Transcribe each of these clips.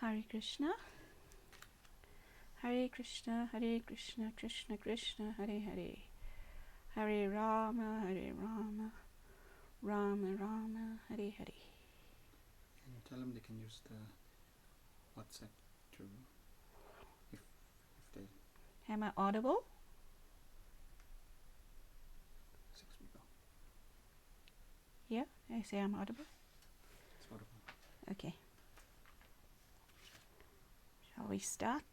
Hare Krishna, Hare Krishna, Hare Krishna, Krishna Krishna, Hare Hare, Hare Rama, Hare Rama, Rama Rama, Hare Hare. Can you tell them they can use the WhatsApp to, if they... Am I audible? 6 people. Yeah, I say I'm audible. It's audible. Okay. Shall we start?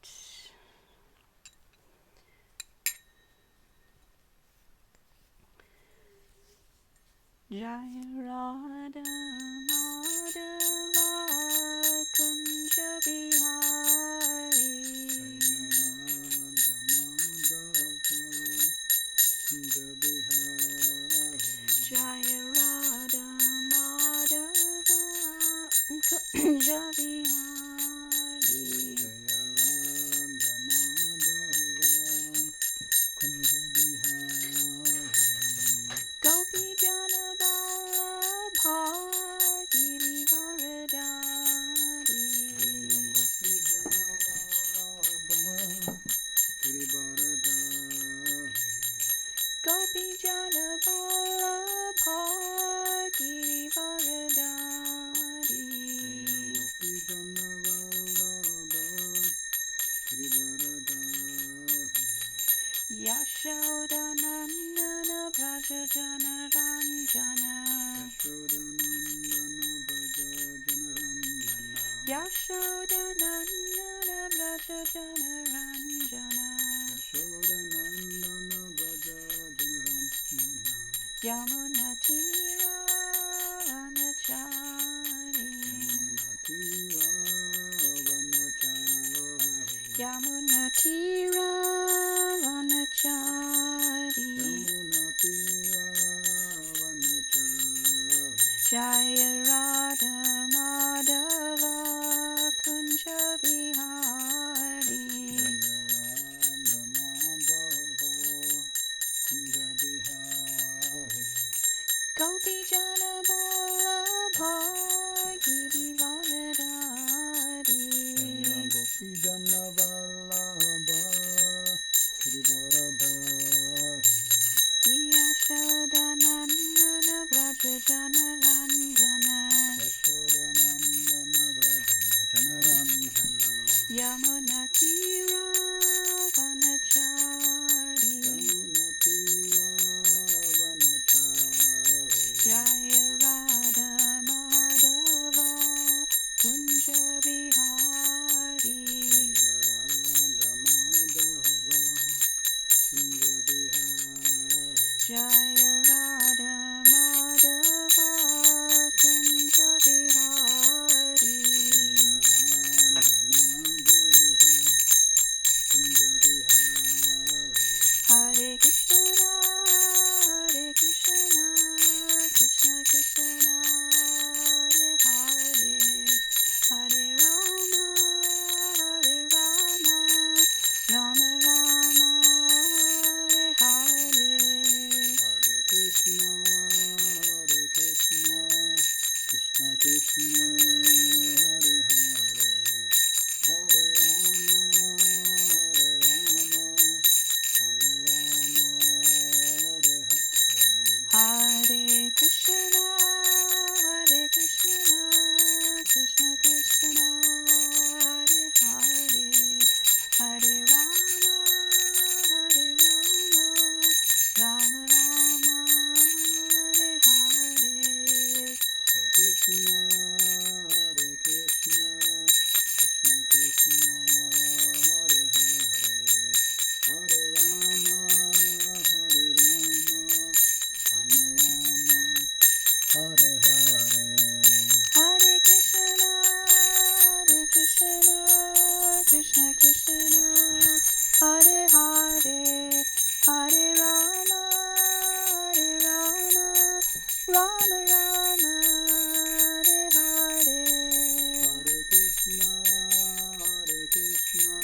Jaya Radha Madhava Kunja Bihari Jaya Radha Madhava Kunja Bihari Gopi Jana Vallabha Girivaradari Gopi Jana Vallabha Girivaradari Yashoda Nandana Braja Jana Ranjana Yashoda Nandana Braja Jana Ranjana Yamuna Tira Vanachari Yamuna Tira Vanachari Jaya Radha Madhava Kunja Bihari Gopi Jana Vallabha Girivaradari Yashoda Nandana Braja Jana Ranjana Yamuna Tira Vanachari Jaya Radha Madhava Kunja Bihari Jaya Radha Madhava Kunja Bihari Hare Krishna, Hare Krishna, Krishna Krishna, Hare Hare, Hare Rama, Hare Rama, Rama Rama, Hare Hare. Krishna Krishna, Hare Hare, Hare Rama, Hare Krishna, Hare Krishna, Krishna Krishna, Hare Hare, Hare Rama, Hare Rama, Rama Rama, Hare Hare. Hare Krishna, Krishna Krishna, Hare Hare, Hare Rama, Hare Rama, Rama Rama, Hare Hare. Hare Krishna, Krishna Krishna, Hare Hare, Hare Rama, Rama Rama, Hare Hare. Hare Krishna,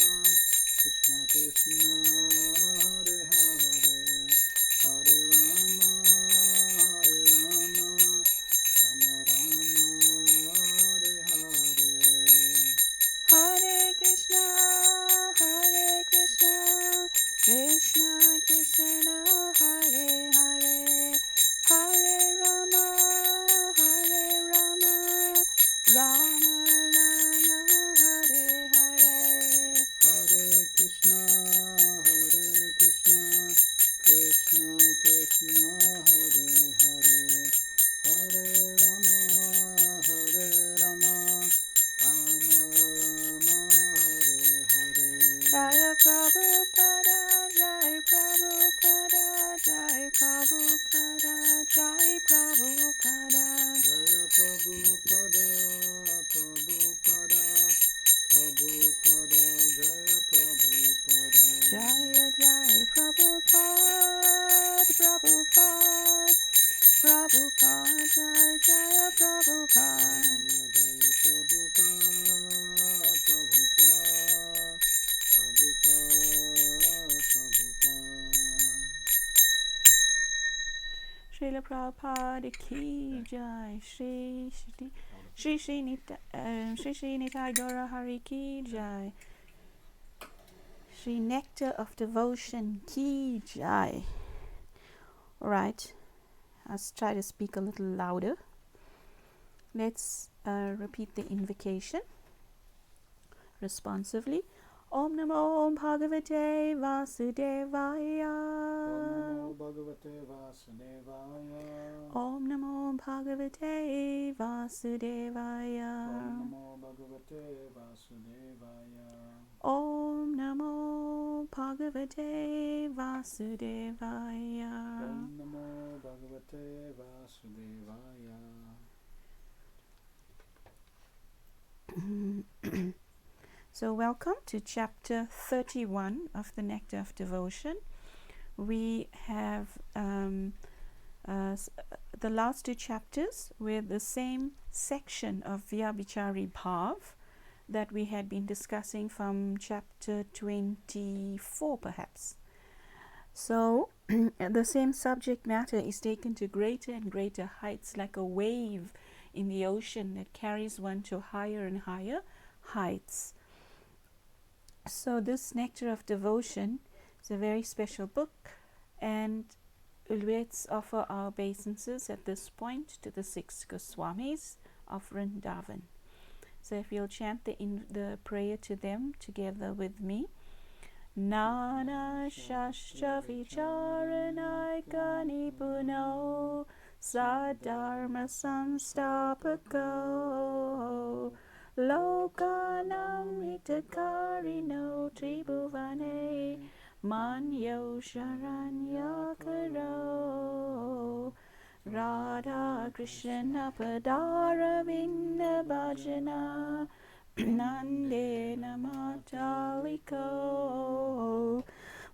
Krishna Krishna, Hare Hare, Hare Rama, Rama Rama, Hare Hare. Jaya Prabhupada, Jai Prabhupada, Jai Prabhupada, Jai Prabhupada. Jaya Prabhupada, Prabhupada, Prabhupada, Jaya Prabhupada. Jaya Jai Prabhupada, Prabhupada, Prabhupada, Jai Jaya Prabhupada. Jaya Prabhupada, Prabhupada, Prabhupada, Prabhupada. Srila Prabhupada ki jai, Shri Nitai Gaura Hari ki jai, Shri Nectar of Devotion ki jai. Alright, let's try to speak a little louder. Let's repeat the invocation responsively. Om Namo Bhagavate Vasudevaya. Om Namo Bhagavate Vasudevaya. Om Namo Bhagavate Vasudevaya. Om Namo Bhagavate Vasudevaya. So welcome to chapter 31 of the Nectar of Devotion. We have the last two chapters with the same section of Vyabhichari Bhav that we had been discussing from chapter 24 perhaps. So the same subject matter is taken to greater and greater heights, like a wave in the ocean that carries one to higher and higher heights. So this Nectar of Devotion is a very special book, and let's offer our obeisances at this point to the 6 Goswamis of Vrindavan. So if you'll chant the prayer to them together with me. Nana Shastra Vicharanaika Nipuno Sadharma Samstapako Lokanam Hitakarino Tribhuvane Manyo Sharanyakaro Radha Krishna Padaravinda Bhajana Nande Namataliko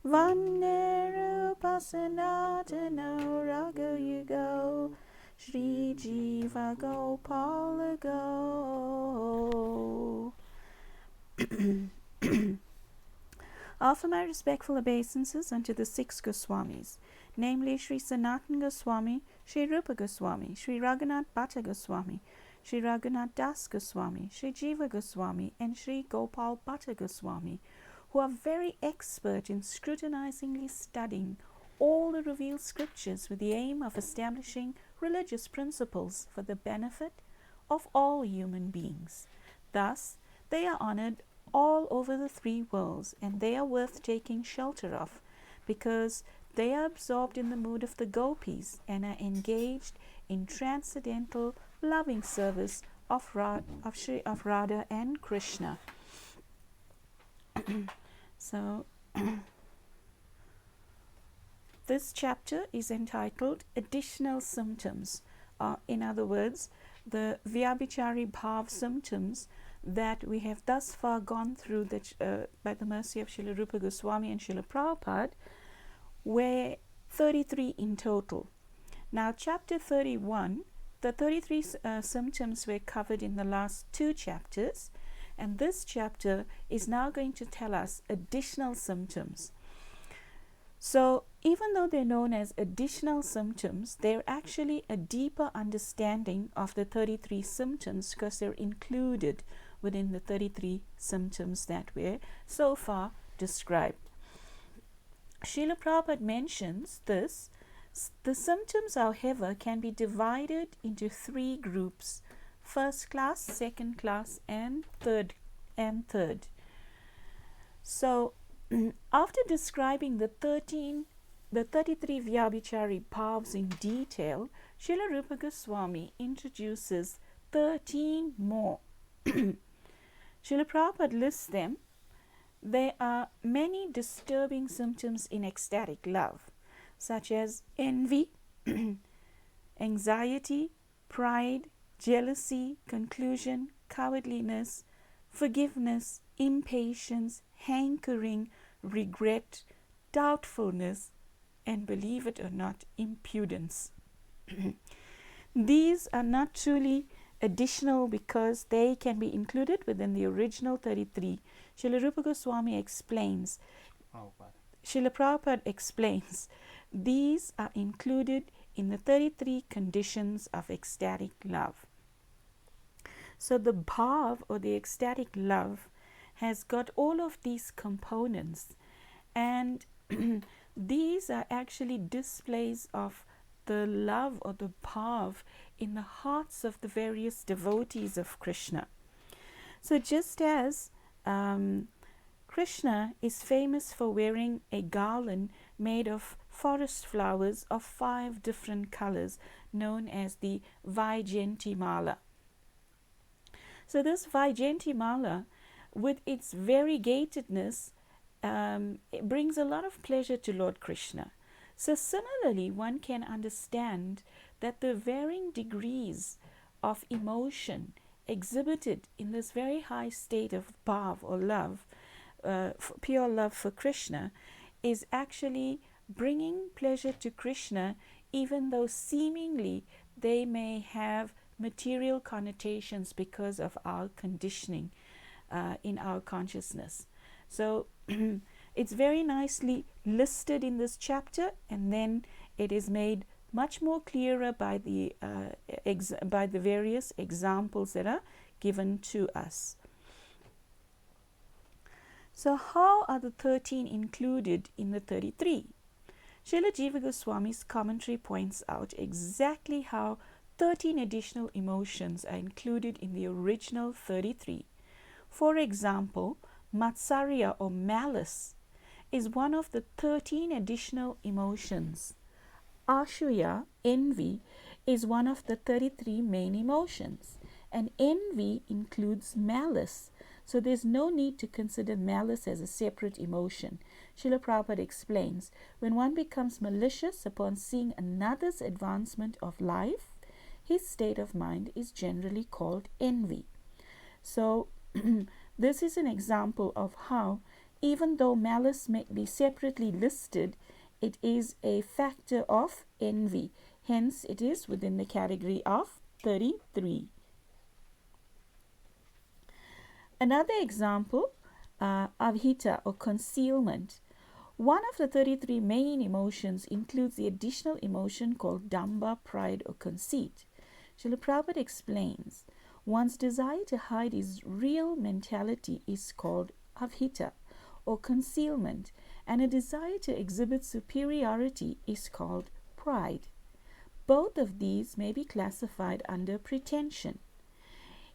Vanneru Pasanatano Ragayugo Shri Jiva Gopalago. Offer my respectful obeisances unto the 6 Goswamis, namely Sri Sanatan Goswami, Sri Rupa Goswami, Sri Raghunath Bhatta Goswami, Sri Raghunath Das Goswami, Sri Jiva Goswami, and Sri Gopal Bhatta Goswami, who are very expert in scrutinizingly studying all the revealed scriptures with the aim of establishing religious principles for the benefit of all human beings. Thus, they are honored all over the 3 worlds, and they are worth taking shelter of, because they are absorbed in the mood of the gopis and are engaged in transcendental loving service of Radha and Krishna. So this chapter is entitled Additional Symptoms. In other words, the Vyabhichari Bhav symptoms that we have thus far gone through by the mercy of Srila Rupa Goswami and Srila Prabhupada were 33 in total. Now chapter 31, the 33 symptoms were covered in the last 2 chapters, and this chapter is now going to tell us additional symptoms. So even though they're known as additional symptoms, they're actually a deeper understanding of the 33 symptoms, because they're included within the 33 symptoms that were so far described. Srila Prabhupada mentions this. The symptoms, however, can be divided into 3 groups: first class, second class, and third. So after describing the 33 Vyabhichari Bhavs in detail, Srila Rupa Goswami introduces 13 more. Srila Prabhupada lists them There are many disturbing symptoms in ecstatic love, such as envy, anxiety, pride, jealousy, conclusion, cowardliness, forgiveness, impatience, hankering, regret, doubtfulness, and, believe it or not, impudence. These are not truly additional because they can be included within the original 33. Srila Rupa Goswami explains, Srila Prabhupada explains, these are included in the 33 conditions of ecstatic love. So the bhav, or the ecstatic love, has got all of these components, and these are actually displays of the love or the bhav in the hearts of the various devotees of Krishna. So just as Krishna is famous for wearing a garland made of forest flowers of 5 different colors, known as the Vaijayanti Mala. So this Vaijayanti Mala, with its variegatedness, it brings a lot of pleasure to Lord Krishna. So similarly, one can understand that the varying degrees of emotion exhibited in this very high state of bhav or love, pure love for Krishna, is actually bringing pleasure to Krishna, even though seemingly they may have material connotations because of our conditioning in our consciousness. So it's very nicely listed in this chapter, and then it is made much more clearer by the various examples that are given to us. So how are the 13 included in the 33? Srila Jiva Goswami's commentary points out exactly how 13 additional emotions are included in the original 33. For example, Matsarya or malice is one of the 13 additional emotions. Ashuya, envy, is one of the 33 main emotions, and envy includes malice. So there's no need to consider malice as a separate emotion. Srila Prabhupada explains, when one becomes malicious upon seeing another's advancement of life, his state of mind is generally called envy. So this is an example of how, even though malice may be separately listed, it is a factor of envy. Hence, it is within the category of 33. Another example, avhita or concealment. One of the 33 main emotions includes the additional emotion called damba, pride or conceit. Srila Prabhupada explains, one's desire to hide his real mentality is called avhita or concealment, and a desire to exhibit superiority is called pride. Both of these may be classified under pretension.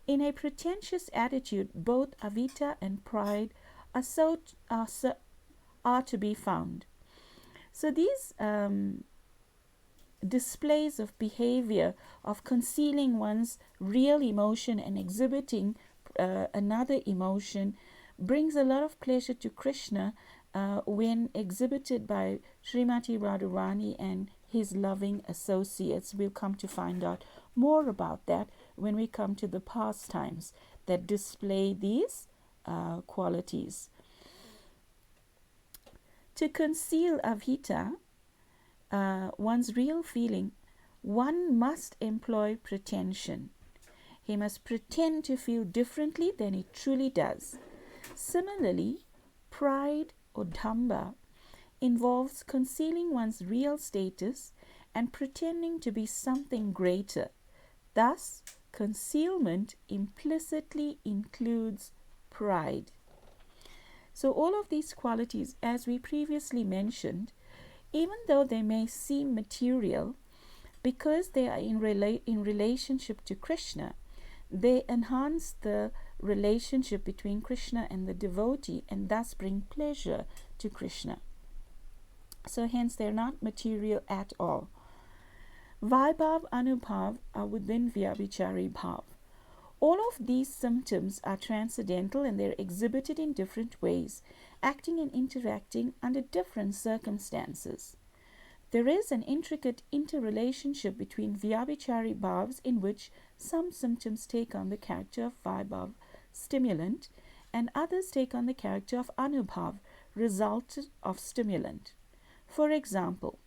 In a pretentious attitude, both avhita and pride are to be found. So these displays of behavior of concealing one's real emotion and exhibiting another emotion brings a lot of pleasure to Krishna when exhibited by Srimati Radharani and his loving associates. We'll come to find out more about that when we come to the pastimes that display these qualities. To conceal avhita, one's real feeling, one must employ pretension. He must pretend to feel differently than he truly does. Similarly, pride or damba involves concealing one's real status and pretending to be something greater. Thus, concealment implicitly includes pride. So all of these qualities, as we previously mentioned, even though they may seem material, because they are in relationship to Krishna, they enhance the relationship between Krishna and the devotee and thus bring pleasure to Krishna. So hence they're not material at all. Vaibhav, Anubhav are within Vyabhichari Bhav. All of these symptoms are transcendental and they're exhibited in different ways, acting and interacting under different circumstances. There is an intricate interrelationship between Vyabhichari bhavs in which some symptoms take on the character of Vaibhav, stimulant, and others take on the character of Anubhav, result of stimulant. For example,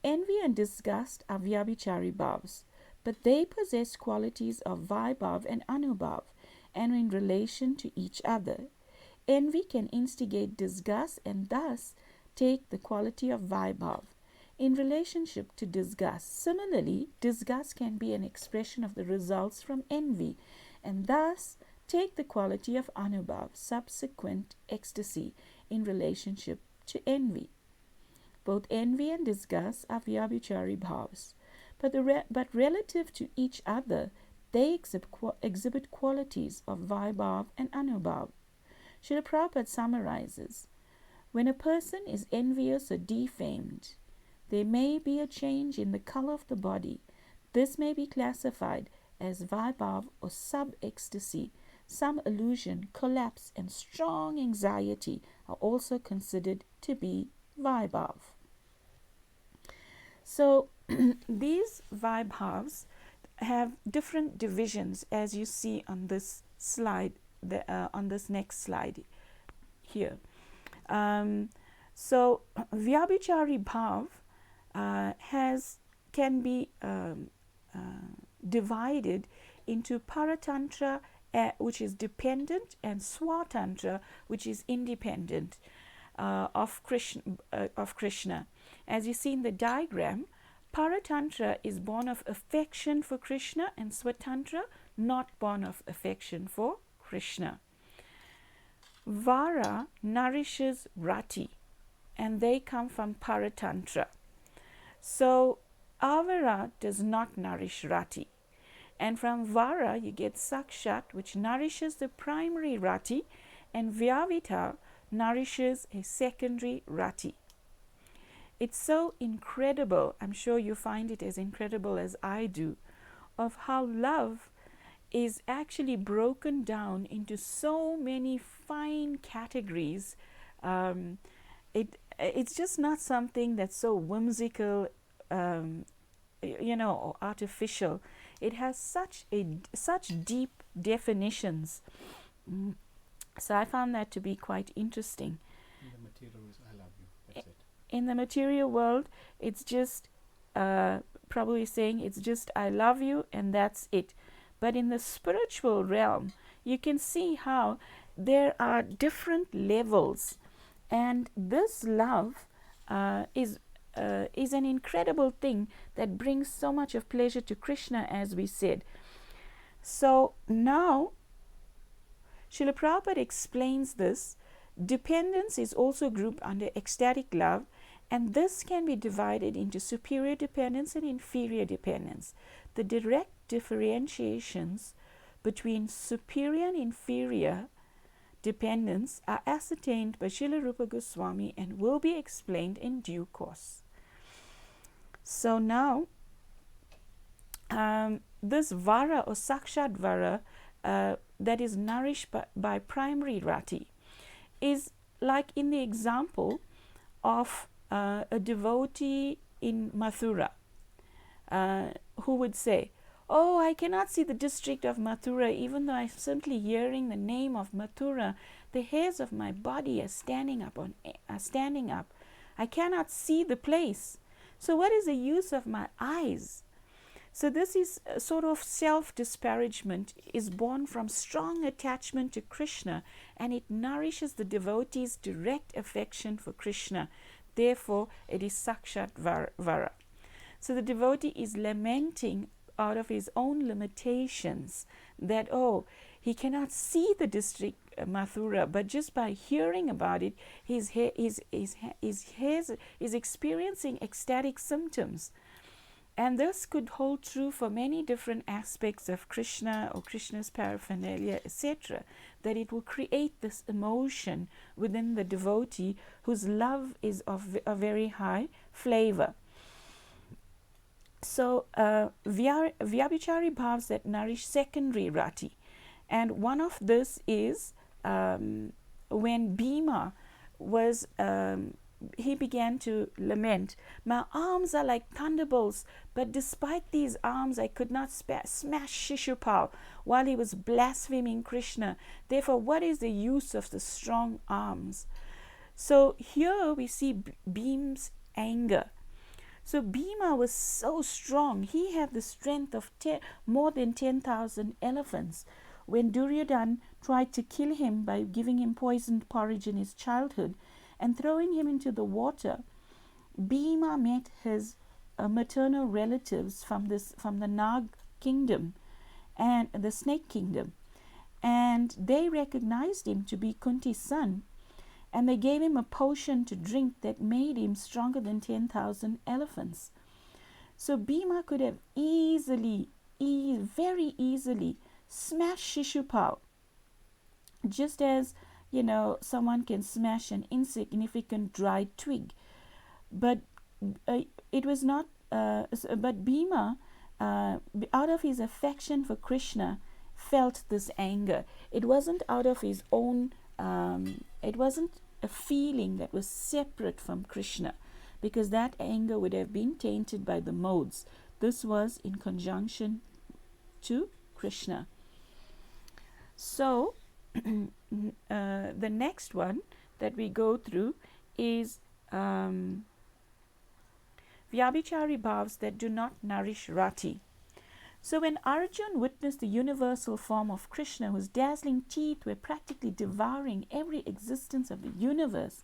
envy and disgust are Vyabhichari bhavs, but they possess qualities of Vaibhav and Anubhav and in relation to each other. Envy can instigate disgust and thus take the quality of Vaibhav in relationship to disgust. Similarly, disgust can be an expression of the results from envy and thus take the quality of Anubhav, subsequent ecstasy, in relationship to envy. Both envy and disgust are Vyabhichari bhavs, but relative to each other, they exhibit qualities of Vaibhav and Anubhav. Srila Prabhupada summarizes, when a person is envious or defamed, there may be a change in the color of the body. This may be classified as Vaibhav or sub-ecstasy. Some illusion, collapse, and strong anxiety are also considered to be Vaibhav. So these Vaibhavs have different divisions, as you see on this slide, on this next slide here. So Vyabhichari bhav can be divided into Paratantra, which is dependent, and Swatantra, which is independent of Krishna. As you see in the diagram, Paratantra is born of affection for Krishna and Swatantra not born of affection for Krishna. Vara nourishes Rati and they come from Paratantra. So Avara does not nourish Rati. And from Vara you get Sakshat, which nourishes the primary Rati, and Vyavita nourishes a secondary Rati. It's so incredible, I'm sure you find it as incredible as I do, of how love is actually broken down into so many fine categories. It's just not something that's so whimsical, or artificial. It has such deep definitions. So I found that to be quite interesting. In the material is I love you. That's it. In the material world, it's just probably saying it's just I love you and that's it. But in the spiritual realm, you can see how there are different levels, and this love is an incredible thing that brings so much of pleasure to Krishna, as we said. So now Srila Prabhupada explains this. Dependence is also grouped under ecstatic love, and this can be divided into superior dependence and inferior dependence. The direct differentiations between superior and inferior dependence are ascertained by Srila Rupa Goswami and will be explained in due course. So now this Vara or Sakshat Vara that is nourished by primary Rati is like in the example of a devotee in Mathura who would say, oh, I cannot see the district of Mathura, even though I'm simply hearing the name of Mathura. The hairs of my body are standing up. I cannot see the place. So what is the use of my eyes? So this is a sort of self-disparagement is born from strong attachment to Krishna, and it nourishes the devotee's direct affection for Krishna. Therefore, it is Sakshat Vara. So the devotee is lamenting out of his own limitations that, oh, he cannot see the district Mathura, but just by hearing about it, his hairs is experiencing ecstatic symptoms. And this could hold true for many different aspects of Krishna or Krishna's paraphernalia, etc., that it will create this emotion within the devotee whose love is of a very high flavor. So Vyabhichari bhavs that nourish secondary Rati, And one of this is when Bhima was, he began to lament, "My arms are like thunderbolts, but despite these arms I could not smash Shishupal while he was blaspheming Krishna. Therefore, what is the use of the strong arms?" So here we see Bhim's anger. So Bhima was so strong. He had the strength of more than 10,000 elephants. When Duryodhana tried to kill him by giving him poisoned porridge in his childhood and throwing him into the water, Bhima met his maternal relatives from the Nag kingdom and the snake kingdom, and they recognized him to be Kunti's son, and they gave him a potion to drink that made him stronger than 10,000 elephants. So Bhima could have very easily smashed Shishupal, just as someone can smash an insignificant dried twig. But it was not. But Bhima, out of his affection for Krishna, felt this anger. It wasn't out of his own. It wasn't a feeling that was separate from Krishna, because that anger would have been tainted by the modes. This was in conjunction to Krishna. So the next one that we go through is Vyabhichari bhavs that do not nourish Rati. So when Arjun witnessed the universal form of Krishna, whose dazzling teeth were practically devouring every existence of the universe,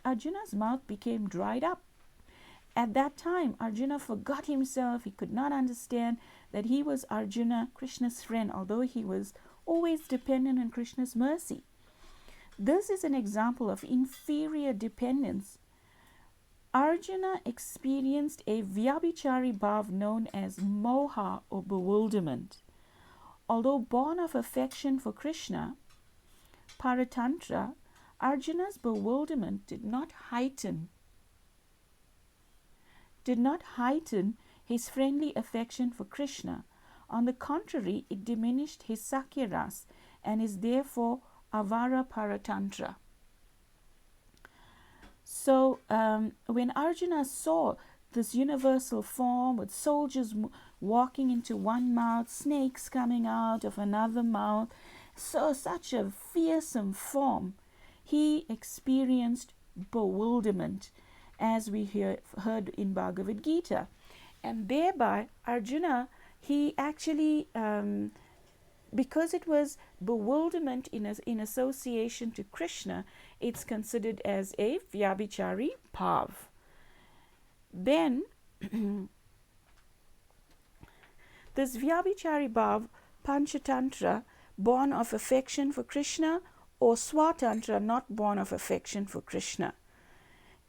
Arjuna's mouth became dried up. At that time, Arjuna forgot himself. He could not understand that he was Arjuna, Krishna's friend, although he was always dependent on Krishna's mercy. This is an example of inferior dependence. Arjuna experienced a Vyabhichari bhav known as moha or bewilderment. Although born of affection for Krishna, Paratantra, Arjuna's bewilderment did not heighten his friendly affection for Krishna. On the contrary, it diminished his Sakya ras and is therefore avara paratantra. So when Arjuna saw this universal form with soldiers walking into one mouth, snakes coming out of another mouth, so such a fearsome form, he experienced bewilderment, as we heard in Bhagavad Gita. And thereby Arjuna, he actually, because it was bewilderment in association to Krishna, it's considered as a Vyabhichari bhav. Then this Vyabhichari bhav, Panchatantra, born of affection for Krishna, or Swatantra, not born of affection for Krishna.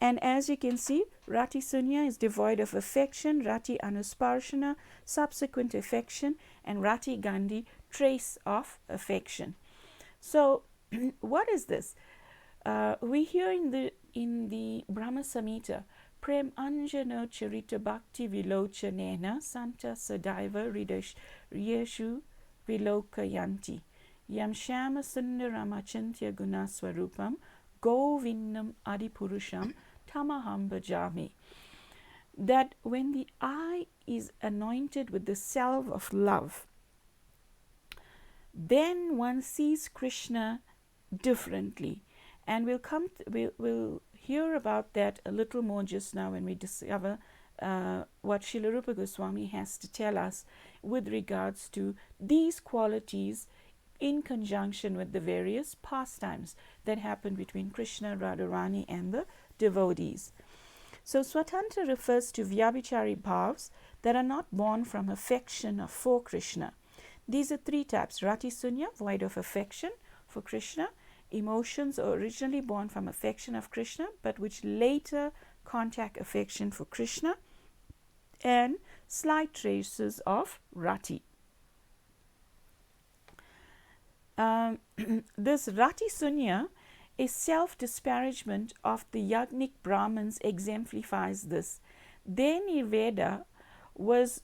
And as you can see, Rati Sunya is devoid of affection, Rati Anusparshana, subsequent affection, and Rati Gandhi, trace of affection. So what is this? We hear in the Brahma Samhita, Prem Anjana Charita Bhakti Vilochanena Santa Sadaiva Riyeshu Vilokayanti Yam Shama Sundarama Chintya Gunaswarupam Govinnam Adipurusham Tamaham Bhajami. That when the eye is anointed with the salve of love, then one sees Krishna differently. And we'll hear about that a little more just now when we discover what Srila Rupa Goswami has to tell us with regards to these qualities in conjunction with the various pastimes that happen between Krishna, Radharani, and the devotees. So Swatantra refers to Vyabhichari bhavs that are not born from affection or for Krishna. These are three types: Rati Sunya, void of affection for Krishna; emotions are originally born from affection of Krishna, but which later contact affection for Krishna; and slight traces of Rati. This Rati Sunya, a self-disparagement of the Yagnik Brahmins, exemplifies this. Their Nirveda was,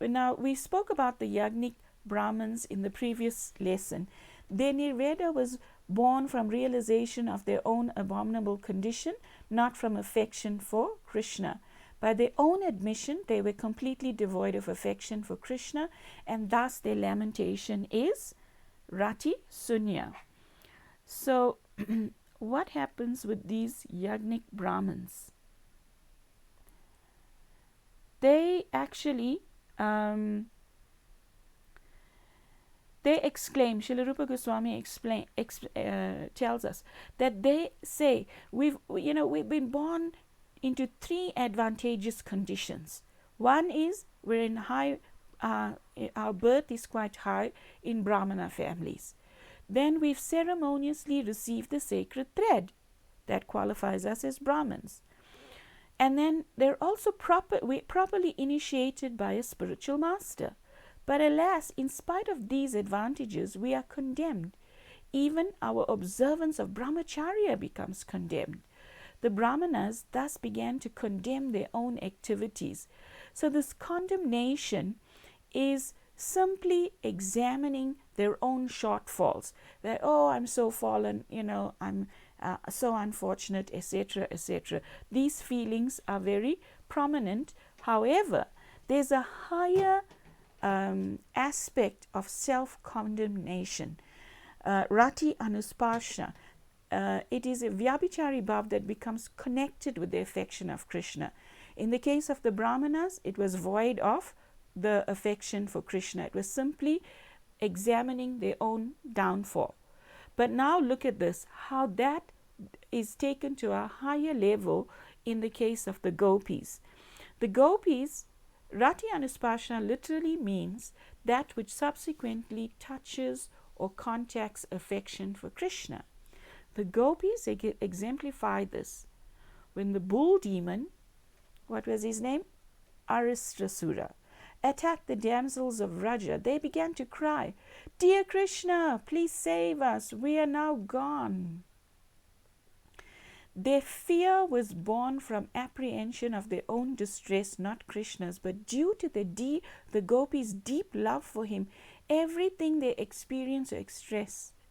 now we spoke about the Yagnik Brahmins in the previous lesson. Their nirveda was born from realization of their own abominable condition, not from affection for Krishna. By their own admission, they were completely devoid of affection for Krishna, and thus their lamentation is Rati Sunya. So, what happens with these yagnik Brahmins? They actually they exclaim, Srila Rupa Goswami tells us that they say, we've been born into three advantageous conditions. One is we're in high, our birth is quite high in Brahmana families. Then we've ceremoniously received the sacred thread that qualifies us as Brahmins. And then they're also properly initiated by a spiritual master. But alas, in spite of these advantages, we are condemned. Even our observance of brahmacharya becomes condemned. The Brahmanas thus began to condemn their own activities. So this condemnation is simply examining their own shortfalls. That, oh, I'm so fallen, I'm so unfortunate, etc., etc. These feelings are very prominent. However, there's a higher aspect of self-condemnation. Rati Anusparsha. It is a Vyabhichari bhav that becomes connected with the affection of Krishna. In the case of the Brahmanas, it was void of the affection for Krishna. It was simply examining their own downfall. But now look at this, how that is taken to a higher level in the case of the gopis. The gopis, Rati Anusparsha literally means that which subsequently touches or contacts affection for Krishna. The gopis exemplify this. When the bull demon, what was his name? Aristrasura, attacked the damsels of Raja, they began to cry, "Dear Krishna, please save us, we are now gone." Their fear was born from apprehension of their own distress, not Krishna's, but due to the gopis' deep love for him, everything they experience or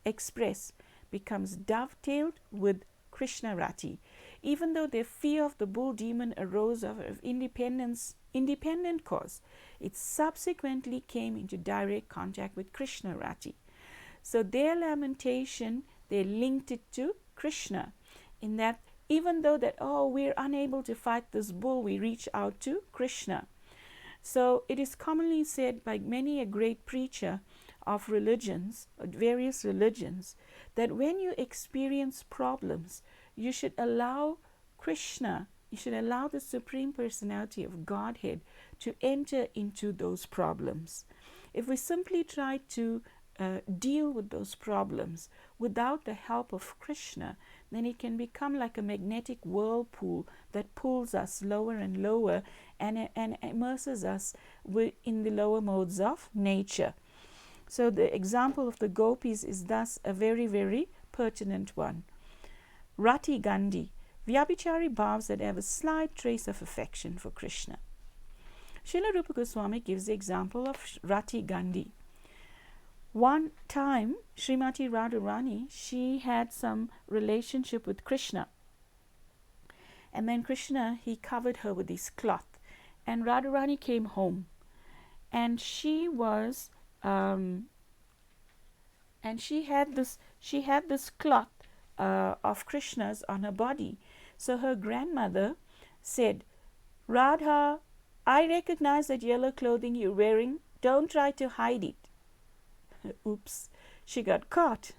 express becomes dovetailed with Krishna Rati. Even though their fear of the bull demon arose of independent cause, it subsequently came into direct contact with Krishna Rati. So their lamentation, they linked it to Krishna, in that even though that, oh, we're unable to fight this bull, we reach out to Krishna. So it is commonly said by many a great preacher of religions, various religions, that when you experience problems, you should allow Krishna, you should allow the Supreme Personality of Godhead to enter into those problems. If we simply try to deal with those problems without the help of Krishna, then it can become like a magnetic whirlpool that pulls us lower and lower and immerses us in the lower modes of nature. So the example of the gopis is thus a very, very pertinent one. Rati Gandhi, Vyabhichari bhavs that have a slight trace of affection for Krishna. Srila Rupa Goswami gives the example of Rati Gandhi. One time, Srimati Radharani, she had some relationship with Krishna. And then Krishna, he covered her with his cloth. And Radharani came home. And she was, and she had this cloth of Krishna's on her body. So her grandmother said, "Radha, I recognize that yellow clothing you're wearing. Don't try to hide it." Oops, she got caught.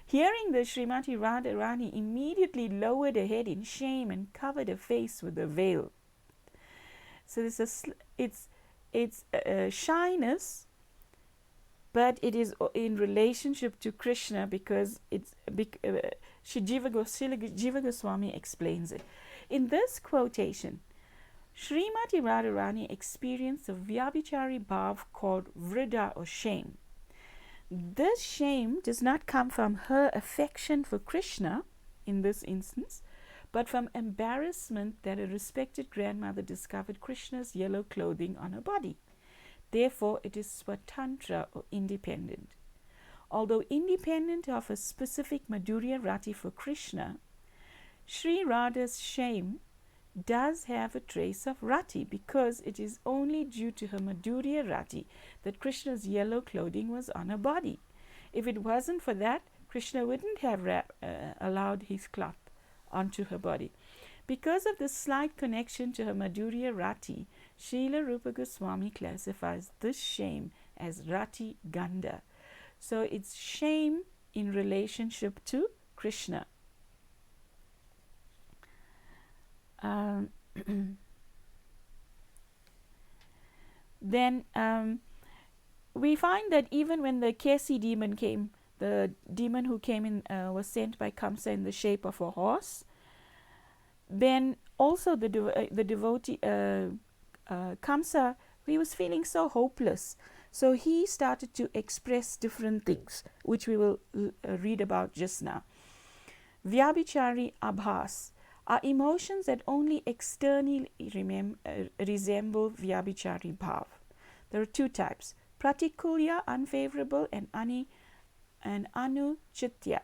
Hearing this, Srimati Radharani immediately lowered her head in shame and covered her face with a veil. So it's shyness, but it is in relationship to Krishna, because Jiva Goswami explains it. In this quotation, Srimati Radharani experienced a Vyabhichari bhav called vrida, or shame. This shame does not come from her affection for Krishna in this instance, but from embarrassment that a respected grandmother discovered Krishna's yellow clothing on her body. Therefore, it is swatantra or independent. Although independent of a specific Madhurya Rati for Krishna, Sri Radha's shame does have a trace of Rati, because it is only due to her Madhurya Rati that Krishna's yellow clothing was on her body. If it wasn't for that, Krishna wouldn't have allowed his cloth onto her body. Because of this slight connection to her Madhurya Rati, Srila Rupa Goswami classifies this shame as Rati Ganda. So it's shame in relationship to Krishna. Then we find that even when the Kesi demon came, the demon who came in was sent by Kamsa in the shape of a horse, then also the devotee Kamsa, he was feeling so hopeless. So he started to express different things, which we will read about just now. Vyabhichari abhas are emotions that only externally resemble Vyabhichari bhav. There are two types: Pratikulya, unfavorable, and Anuchitya,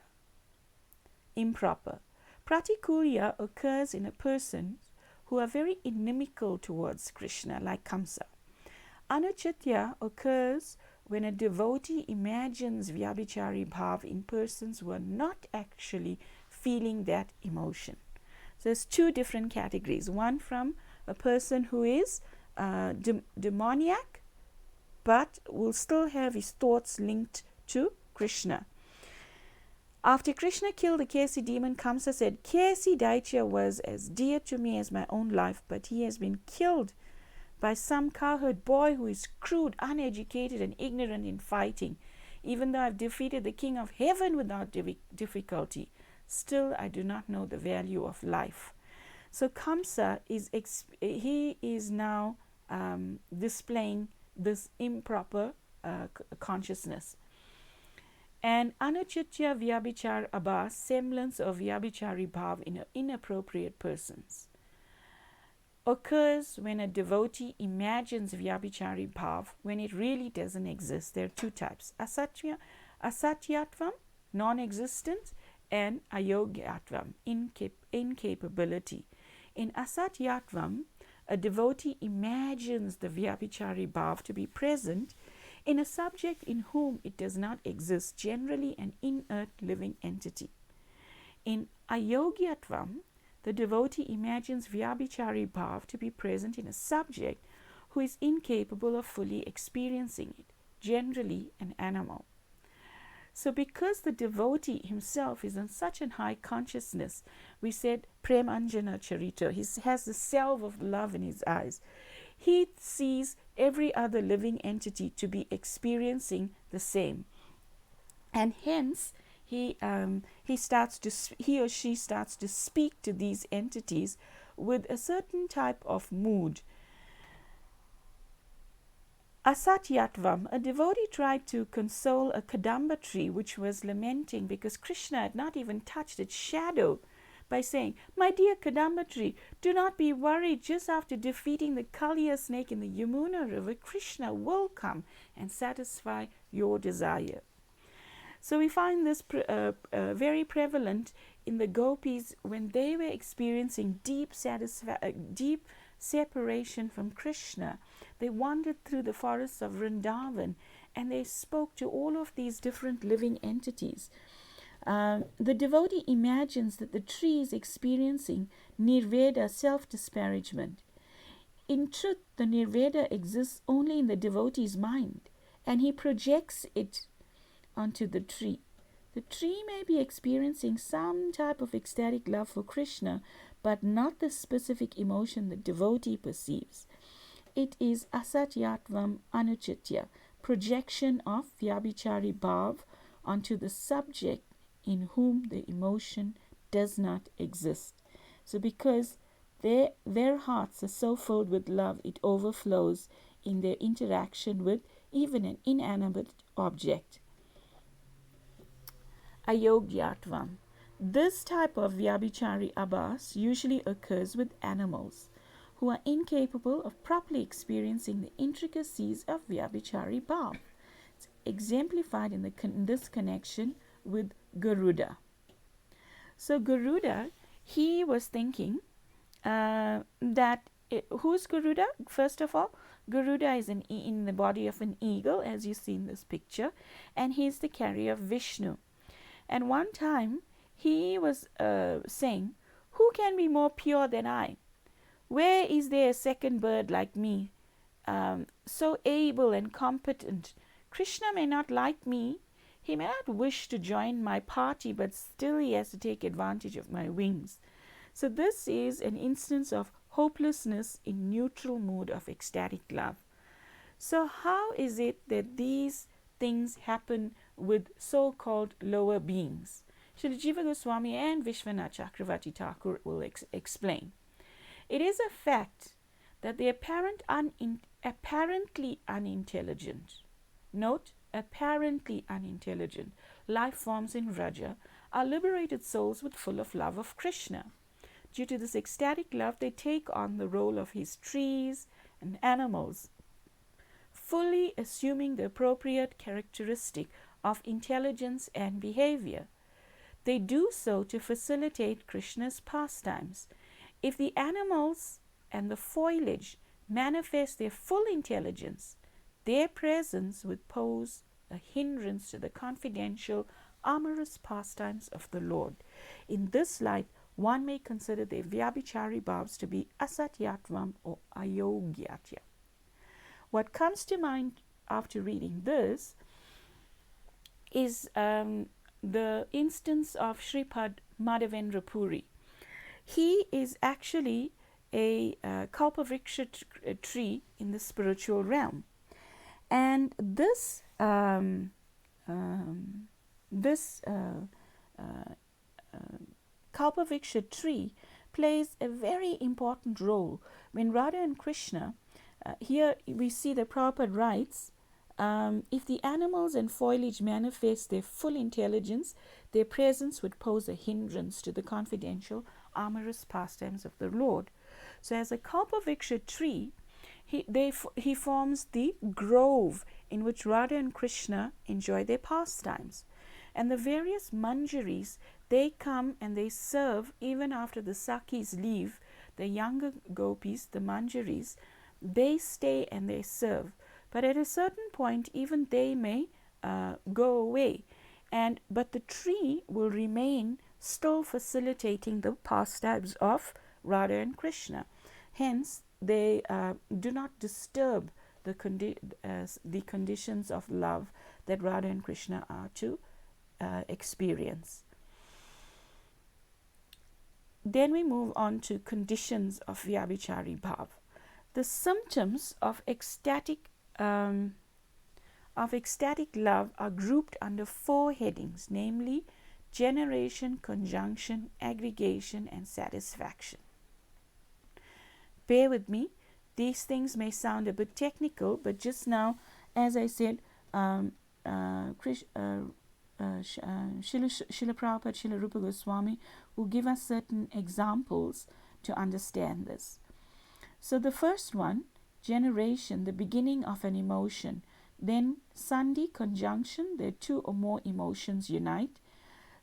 improper. Pratikulya occurs in a person who are very inimical towards Krishna, like Kamsa. Anuchitya occurs when a devotee imagines Vyabhichari bhav in persons who are not actually feeling that emotion. So there's two different categories. One from a person who is demoniac, but will still have his thoughts linked to Krishna. After Krishna killed the Kesi demon, Kamsa said, Kesi Daitya was as dear to me as my own life, but he has been killed by some cowherd boy who is crude, uneducated, and ignorant in fighting. Even though I've defeated the king of heaven without difficulty, still I do not know the value of life. So Kamsa is now displaying this improper consciousness. And Anuchitya Vyabhichar Abhas, semblance of Vyabhichari bhav in inappropriate persons, occurs when a devotee imagines Vyabhichari bhav when it really doesn't exist. There are two types: Asatyatvam, non-existent, and Ayogyatvam, incapability. In Asatyatvam, a devotee imagines the Vyabhichari bhav to be present in a subject in whom it does not exist, generally an inert living entity. In Ayogyatvam, the devotee imagines Vyabhichari bhav to be present in a subject who is incapable of fully experiencing it, generally an animal. So because the devotee himself is in such a high consciousness, we said Premanjana Charita, he has the salve of love in his eyes. He sees every other living entity to be experiencing the same, and hence he or she starts to speak to these entities with a certain type of mood. Asatyatvam, a devotee tried to console a kadamba tree which was lamenting because Krishna had not even touched its shadow, by saying, My dear kadamba tree, do not be worried. Just after defeating the Kaliya snake in the Yamuna river, Krishna will come and satisfy your desire. So we find this very prevalent in the gopis when they were experiencing deep separation from Krishna. They wandered through the forests of Vrindavan and they spoke to all of these different living entities. The devotee imagines that the tree is experiencing nirveda, self-disparagement. In truth, the nirveda exists only in the devotee's mind, and he projects it onto the tree. The tree may be experiencing some type of ecstatic love for Krishna, but not the specific emotion the devotee perceives. It is asatyatvam anuchitya, projection of vyabhichari bhav onto the subject in whom the emotion does not exist. So because their hearts are so filled with love, it overflows in their interaction with even an inanimate object. Ayogyatvam. This type of vyabhichari abhas usually occurs with animals who are incapable of properly experiencing the intricacies of Vyabhichari Bhav. It's exemplified in this connection with Garuda. So Garuda, he was thinking who's Garuda? First of all, Garuda is in the body of an eagle, as you see in this picture, and he's the carrier of Vishnu. And one time he was saying, who can be more pure than I? Where is there a second bird like me, so able and competent? Krishna may not like me. He may not wish to join my party, but still he has to take advantage of my wings. So this is an instance of hopelessness in neutral mood of ecstatic love. So how is it that these things happen with so-called lower beings? Srila Jiva Goswami and Vishwanath Chakravarti Thakur will explain. It is a fact that the apparently unintelligent, note, apparently unintelligent life forms in Vraja are liberated souls with full of love of Krishna. Due to this ecstatic love, they take on the role of his trees and animals, fully assuming the appropriate characteristic of intelligence and behavior. They do so to facilitate Krishna's pastimes. If the animals and the foliage manifest their full intelligence, their presence would pose a hindrance to the confidential, amorous pastimes of the Lord. In this light, one may consider the Vyabhichari Bhavs to be asatyatvam or ayogyatya. What comes to mind after reading this is the instance of Shripad Madhavendra Puri. He is actually a Kalpavriksha tree in the spiritual realm. And this Kalpavriksha tree plays a very important role when Radha and Krishna, here we see the Prabhupada writes, if the animals and foliage manifest their full intelligence, their presence would pose a hindrance to the confidential, amorous pastimes of the Lord. So as a Kalpavriksha tree, he forms the grove in which Radha and Krishna enjoy their pastimes. And the various manjaris, they come and they serve even after the Sakis leave. The younger gopis, the manjaris, they stay and they serve. But at a certain point, even they may go away. But the tree will remain still facilitating the pastimes of Radha and Krishna. Hence, they do not disturb the conditions of love that Radha and Krishna are to experience. Then we move on to conditions of Vyabhichari Bhav. The symptoms of ecstatic love are grouped under 4 headings, namely generation, conjunction, aggregation, and satisfaction. Bear with me, these things may sound a bit technical, but just now, as I said, Srila Prabhupada, Srila Rupa Goswami will give us certain examples to understand this. So the first one, generation, the beginning of an emotion. Then sandhi, conjunction, there 2 or more emotions unite.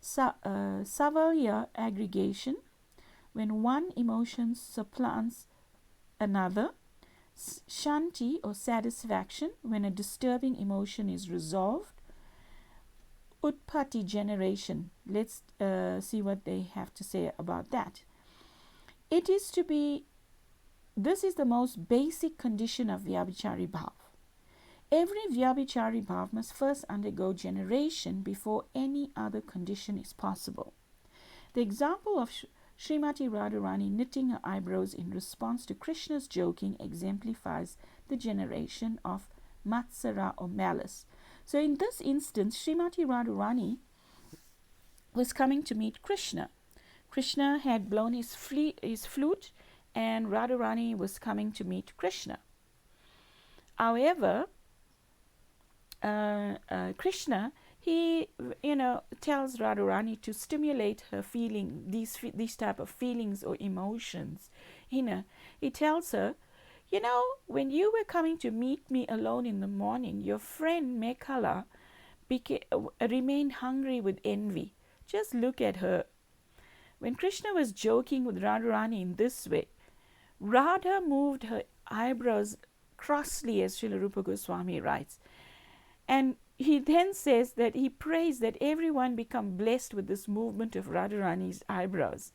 Savalya, aggregation, when one emotion supplants another. Shanti, or satisfaction, when a disturbing emotion is resolved. Utpatti, generation. Let's see what they have to say about that. This is the most basic condition of Vyabhichari Bhav. Every Vyabhichari Bhav must first undergo generation before any other condition is possible. The example of Srimati Radharani knitting her eyebrows in response to Krishna's joking exemplifies the generation of Matsara or malice. So in this instance, Srimati Radharani was coming to meet Krishna. Krishna had blown his flute, and Radharani was coming to meet Krishna. However, Krishna, he tells Radharani to stimulate her feeling, these type of feelings or emotions he tells her, when you were coming to meet me alone in the morning, your friend Mekhala remained hungry with envy. Just look at her. When Krishna was joking with Radharani in this way, Radha moved her eyebrows crossly, as Srila Rupa Goswami writes. And he then says that he prays that everyone become blessed with this movement of Radharani's eyebrows.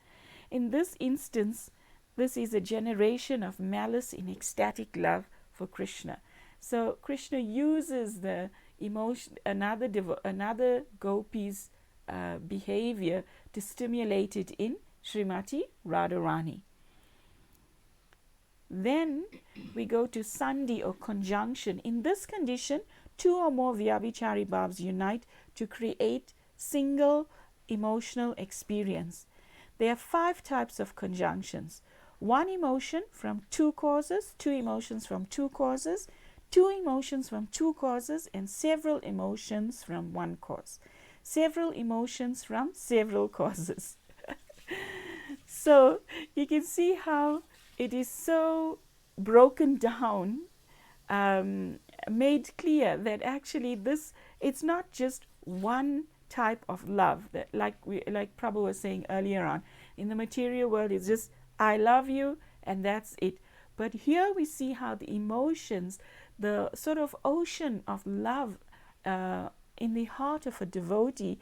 In this instance, this is a generation of malice in ecstatic love for Krishna. So Krishna uses the emotion, another gopi's behavior to stimulate it in Srimati Radharani. Then we go to Sandhi or conjunction. In this condition, two or more Vyabhichari Bhavs unite to create single emotional experience. There are 5 types of conjunctions. One emotion from 2 causes, 2 emotions from 2 causes, 2 emotions from 2 causes, and several emotions from 1 cause. Several emotions from several causes. So you can see how it is so broken down, made clear that actually it's not just one type of love that like Prabhu was saying earlier on. In the material world, it's just I love you and that's it. But here we see how the emotions, the sort of ocean of love in the heart of a devotee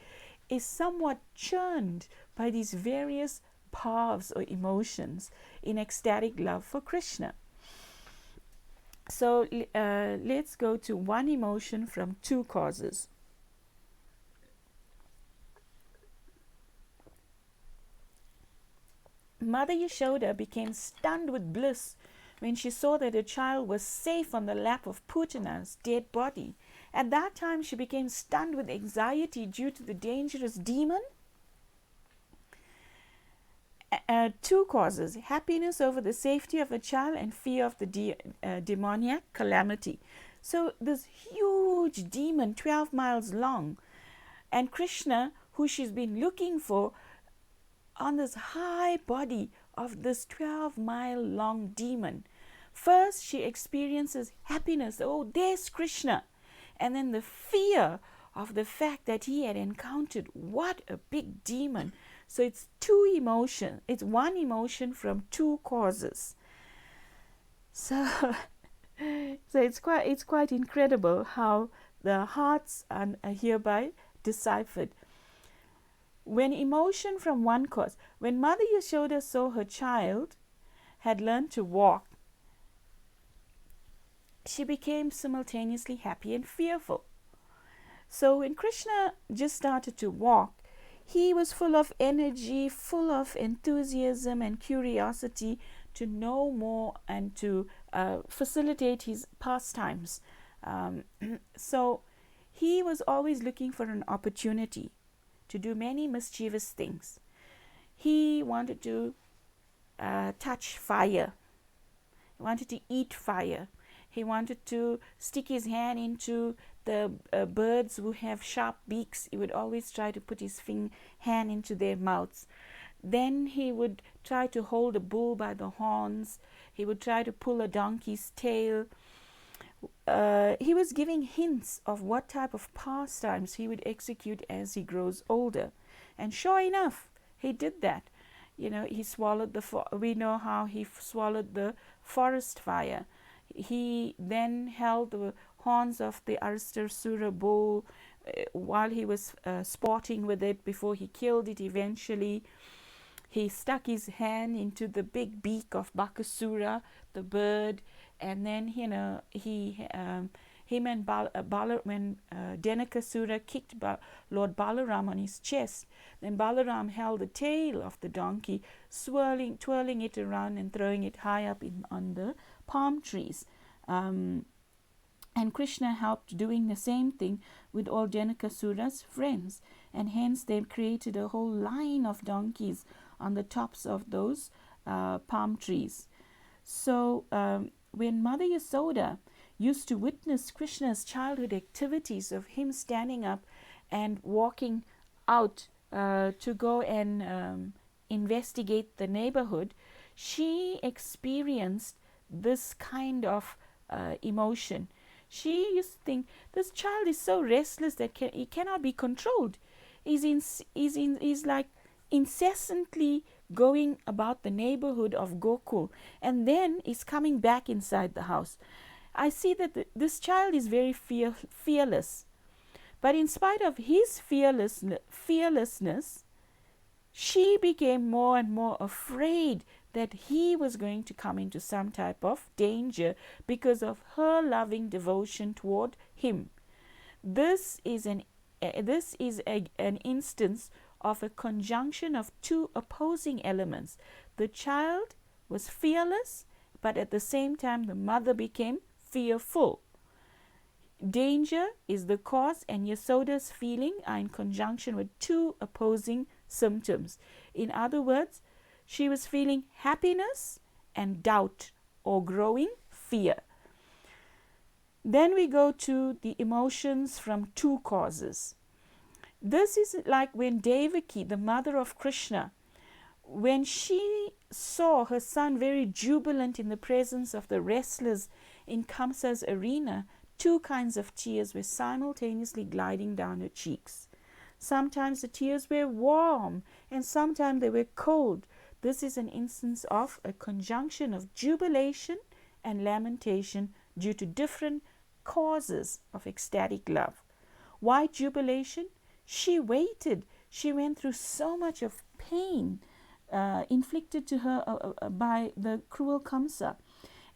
is somewhat churned by these various bhavs or emotions in ecstatic love for Krishna. So let's go to one emotion from 2 causes. Mother Yashoda became stunned with bliss when she saw that her child was safe on the lap of Putana's dead body. At that time, she became stunned with anxiety due to the dangerous demon. 2 causes: happiness over the safety of a child and fear of the demoniac calamity. So this huge demon, 12 miles long, and Krishna, who she's been looking for, on this high body of this 12-mile long demon. First, she experiences happiness. Oh, there's Krishna. And then the fear of the fact that he had encountered what a big demon. So it's 2 emotions. It's one emotion from 2 causes. So it's quite incredible how the hearts are hereby deciphered. When emotion from 1 cause, when Mother Yashoda saw her child had learned to walk, she became simultaneously happy and fearful. So when Krishna just started to walk, he was full of energy, full of enthusiasm and curiosity to know more and to facilitate his pastimes. So he was always looking for an opportunity to do many mischievous things. He wanted to touch fire. He wanted to eat fire. He wanted to stick his hand into the birds who have sharp beaks. He would always try to put his hand into their mouths. Then he would try to hold a bull by the horns. He would try to pull a donkey's tail. He was giving hints of what type of pastimes he would execute as he grows older. And sure enough, he did that. He swallowed we know how he swallowed the forest fire. He then held the horns of the Arstasura bull while he was sporting with it before he killed it eventually. He stuck his hand into the big beak of Bakasura, the bird, and then him and when Denakasura kicked Lord Balaram on his chest, then Balaram held the tail of the donkey, twirling it around and throwing it high up on the palm trees. And Krishna helped doing the same thing with all Denakasura's friends, and hence they created a whole line of donkeys on the tops of those palm trees. So when Mother Yasoda used to witness Krishna's childhood activities of him standing up and walking out to go and investigate the neighborhood, she experienced this kind of emotion. She used to think, this child is so restless that he cannot be controlled. He's like incessantly going about the neighborhood of Gokul, and then is coming back inside the house. I see that this child is very fearless. But in spite of his fearlessness, she became more and more afraid that he was going to come into some type of danger because of her loving devotion toward him. This is an instance of a conjunction of two opposing elements. The child was fearless, but at the same time the mother became fearful. Danger is the cause, and Yasoda's feeling are in conjunction with two opposing symptoms. In other words, she was feeling happiness and doubt, or growing fear. Then we go to the emotions from two causes. This is like when Devaki, the mother of Krishna, when she saw her son very jubilant in the presence of the wrestlers in Kamsa's arena, two kinds of tears were simultaneously gliding down her cheeks. Sometimes the tears were warm and sometimes they were cold. This is an instance of a conjunction of jubilation and lamentation due to different causes of ecstatic love. Why jubilation? She waited. She went through so much of pain inflicted to her by the cruel Kamsa,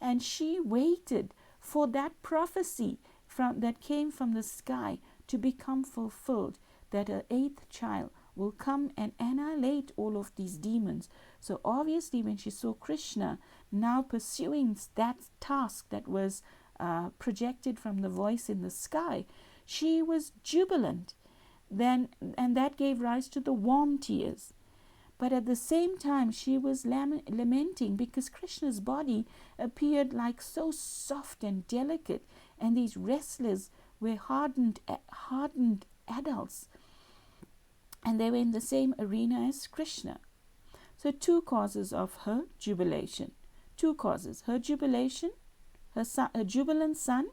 and she waited for that prophecy that came from the sky to become fulfilled, that her eighth child will come and annihilate all of these demons. So obviously when she saw Krishna now pursuing that task that was projected from the voice in the sky, she was jubilant. And that gave rise to the warm tears. But at the same time, she was lamenting because Krishna's body appeared like so soft and delicate, and these wrestlers were hardened adults, and they were in the same arena as Krishna. So two causes of her jubilation. Two causes: her jubilation, her jubilant son,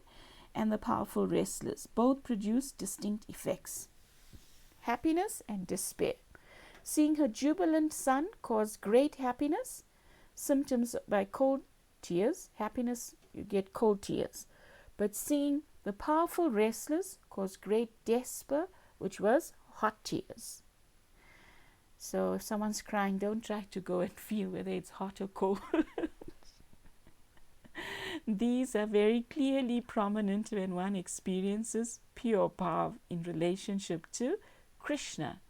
and the powerful wrestlers. Both produced distinct effects: happiness and despair. Seeing her jubilant son caused great happiness, symptoms by cold tears. Happiness, you get cold tears. But seeing the powerful wrestlers caused great despair, which was hot tears. So if someone's crying, don't try to go and feel whether it's hot or cold. These are very clearly prominent when one experiences pure bhav in relationship to Krishna.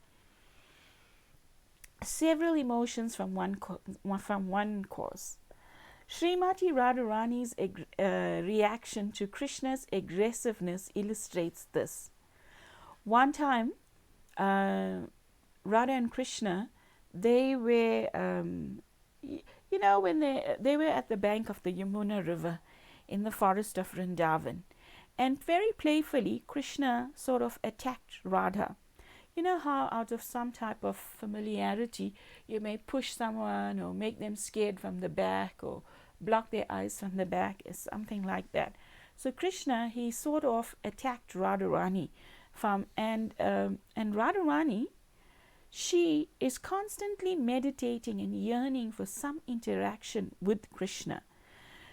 Several emotions from one cause. Srimati Radharani's reaction to Krishna's aggressiveness illustrates this. One time, Radha and Krishna, they were, when they were at the bank of the Yamuna river in the forest of Vrindavan, and very playfully, Krishna sort of attacked Radha. You know how out of some type of familiarity, you may push someone or make them scared from the back or block their eyes from the back, is something like that. So Krishna, he sort of attacked Radharani and Radharani, she is constantly meditating and yearning for some interaction with Krishna.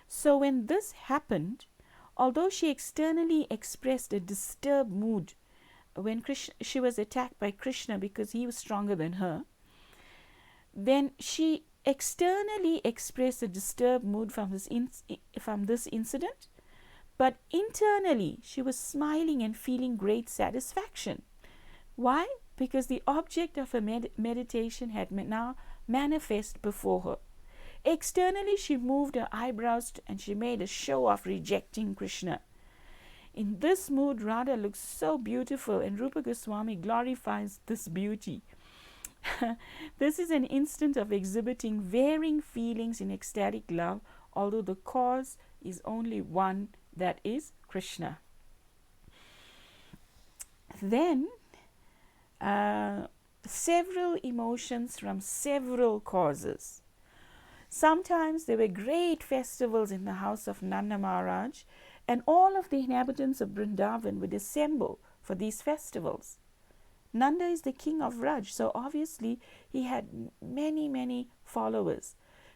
So when this happened, although she externally expressed a disturbed mood when she was attacked by Krishna because he was stronger than her, then she externally expressed a disturbed mood from this incident, but internally she was smiling and feeling great satisfaction. Why? Because the object of her meditation had now manifest before her. Externally she moved her eyebrows and she made a show of rejecting Krishna. In this mood, Radha looks so beautiful, and Rupa Goswami glorifies this beauty. This is an instant of exhibiting varying feelings in ecstatic love, although the cause is only one, that is Krishna. Then, several emotions from several causes. Sometimes there were great festivals in the house of Nanda Maharaj, and all of the inhabitants of Vrindavan would assemble for these festivals. Nanda is the king of Raj, so obviously he had many, many followers.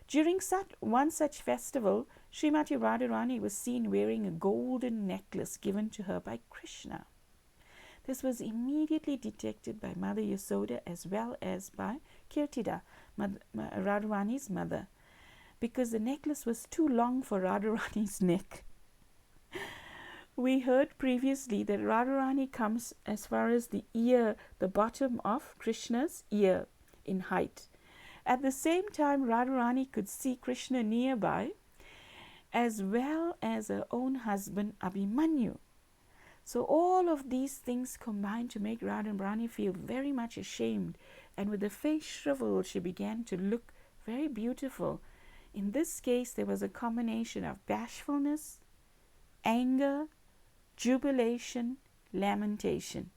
During one such festival, Srimati Radharani was seen wearing a golden necklace given to her by Krishna. This was immediately detected by Mother Yasoda as well as by Kirtida, Radharani's mother, because the necklace was too long for Radharani's neck. We heard previously that Radharani comes as far as the ear, the bottom of Krishna's ear in height. At the same time, Radharani could see Krishna nearby, as well as her own husband Abhimanyu. So all of these things combined to make Radharani feel very much ashamed, and with the face shriveled, she began to look very beautiful. In this case, there was a combination of bashfulness, anger, jubilation, lamentation.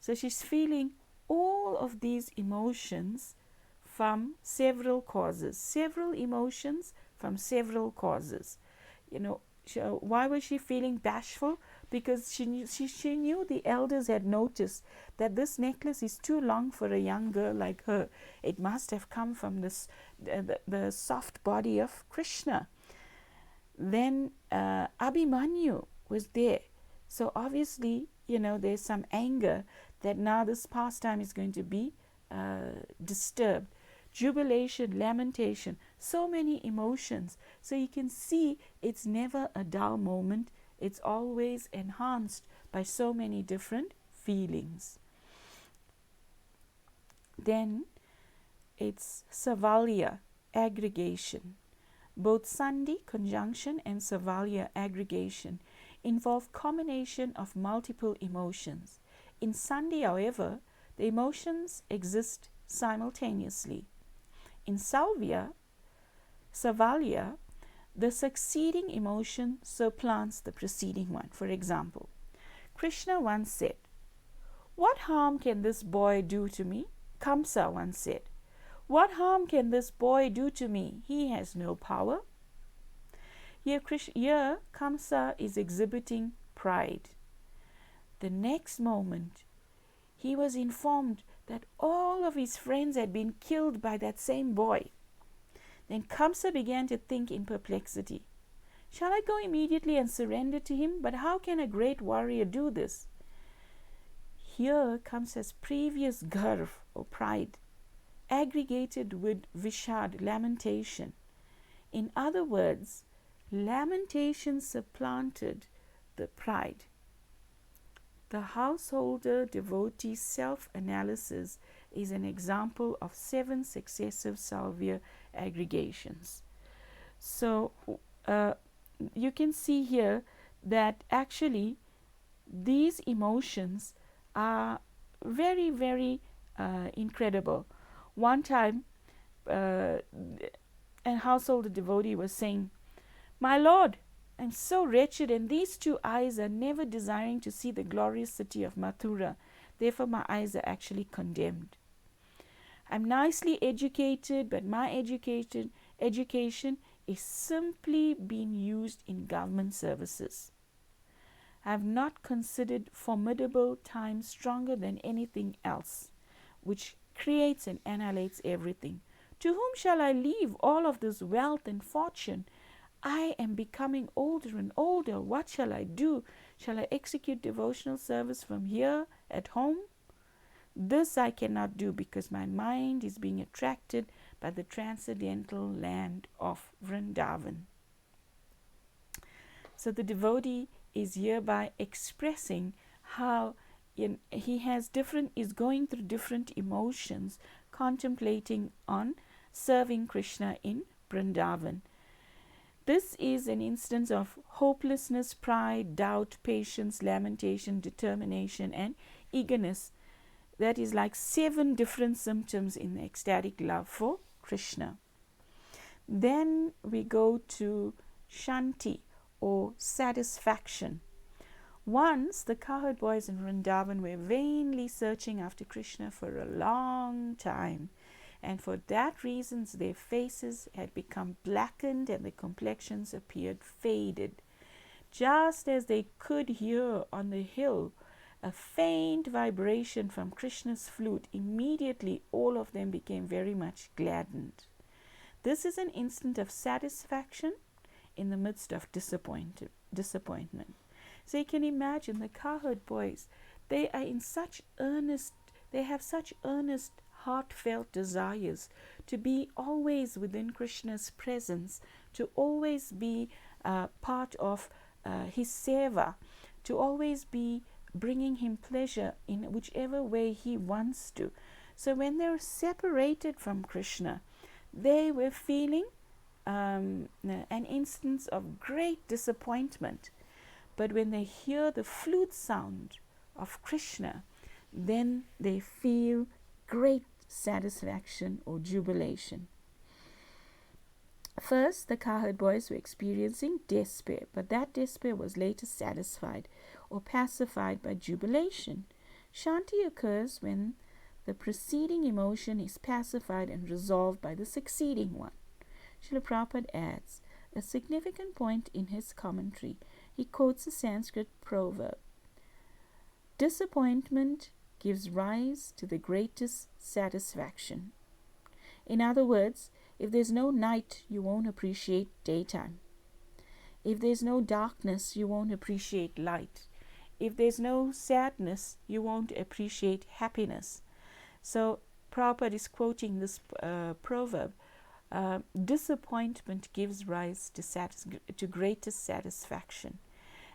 So she's feeling all of these emotions from several causes, several emotions from several causes. Why was she feeling bashful? Because she knew the elders had noticed that this necklace is too long for a young girl like her. It must have come from the soft body of Krishna. Then Abhimanyu was there. So obviously, there's some anger that now this pastime is going to be disturbed. Jubilation, lamentation, so many emotions. So you can see it's never a dull moment. It's always enhanced by so many different feelings. Then it's Savalya, aggregation. Both Sandhi, conjunction, and Savalya, aggregation, involve combination of multiple emotions. In Sandhi, however, the emotions exist simultaneously. In Savalya, the succeeding emotion supplants the preceding one. For example, Krishna once said, "What harm can this boy do to me?" Kamsa once said, "What harm can this boy do to me? He has no power." Here Kamsa is exhibiting pride. The next moment, he was informed that all of his friends had been killed by that same boy. Then Kamsa began to think in perplexity. Shall I go immediately and surrender to him? But how can a great warrior do this? Here Kamsa's previous garv, or pride, aggregated with vishad, lamentation. In other words, lamentation supplanted the pride. The householder devotee's self-analysis is an example of 7 successive salvia aggregations. So you can see here that actually these emotions are very, very incredible. One time, a householder devotee was saying, "My Lord, I'm so wretched, and these 2 eyes are never desiring to see the glorious city of Mathura. Therefore, my eyes are actually condemned. I'm nicely educated, but my education is simply being used in government services. I have not considered formidable time stronger than anything else, which creates and annihilates everything. To whom shall I leave all of this wealth and fortune? I am becoming older and older. What shall I do? Shall I execute devotional service from here at home? This I cannot do because my mind is being attracted by the transcendental land of Vrindavan." So the devotee is hereby expressing how he is going through different emotions, contemplating on serving Krishna in Vrindavan. This is an instance of hopelessness, pride, doubt, patience, lamentation, determination, and eagerness. That is like 7 different symptoms in ecstatic love for Krishna. Then we go to Shanti, or satisfaction. Once the cowherd boys in Vrindavan were vainly searching after Krishna for a long time, and for that reason their faces had become blackened and their complexions appeared faded. Just as they could hear on the hill a faint vibration from Krishna's flute, immediately all of them became very much gladdened. This is an instant of satisfaction in the midst of disappointment. So you can imagine the cowherd boys, they have such earnest, heartfelt desires to be always within Krishna's presence, to always be part of his seva, to always be bringing him pleasure in whichever way he wants to. So when they're separated from Krishna, they were feeling an instance of great disappointment. But when they hear the flute sound of Krishna, then they feel great satisfaction or jubilation. First, the cowherd boys were experiencing despair, but that despair was later satisfied or pacified by jubilation. Shanti occurs when the preceding emotion is pacified and resolved by the succeeding one. Srila Prabhupada adds a significant point in his commentary. He quotes a Sanskrit proverb: disappointment gives rise to the greatest satisfaction. In other words, if there's no night, you won't appreciate daytime. If there's no darkness, you won't appreciate light. If there's no sadness, you won't appreciate happiness. So Prabhupada is quoting this proverb. Disappointment gives rise to greatest satisfaction.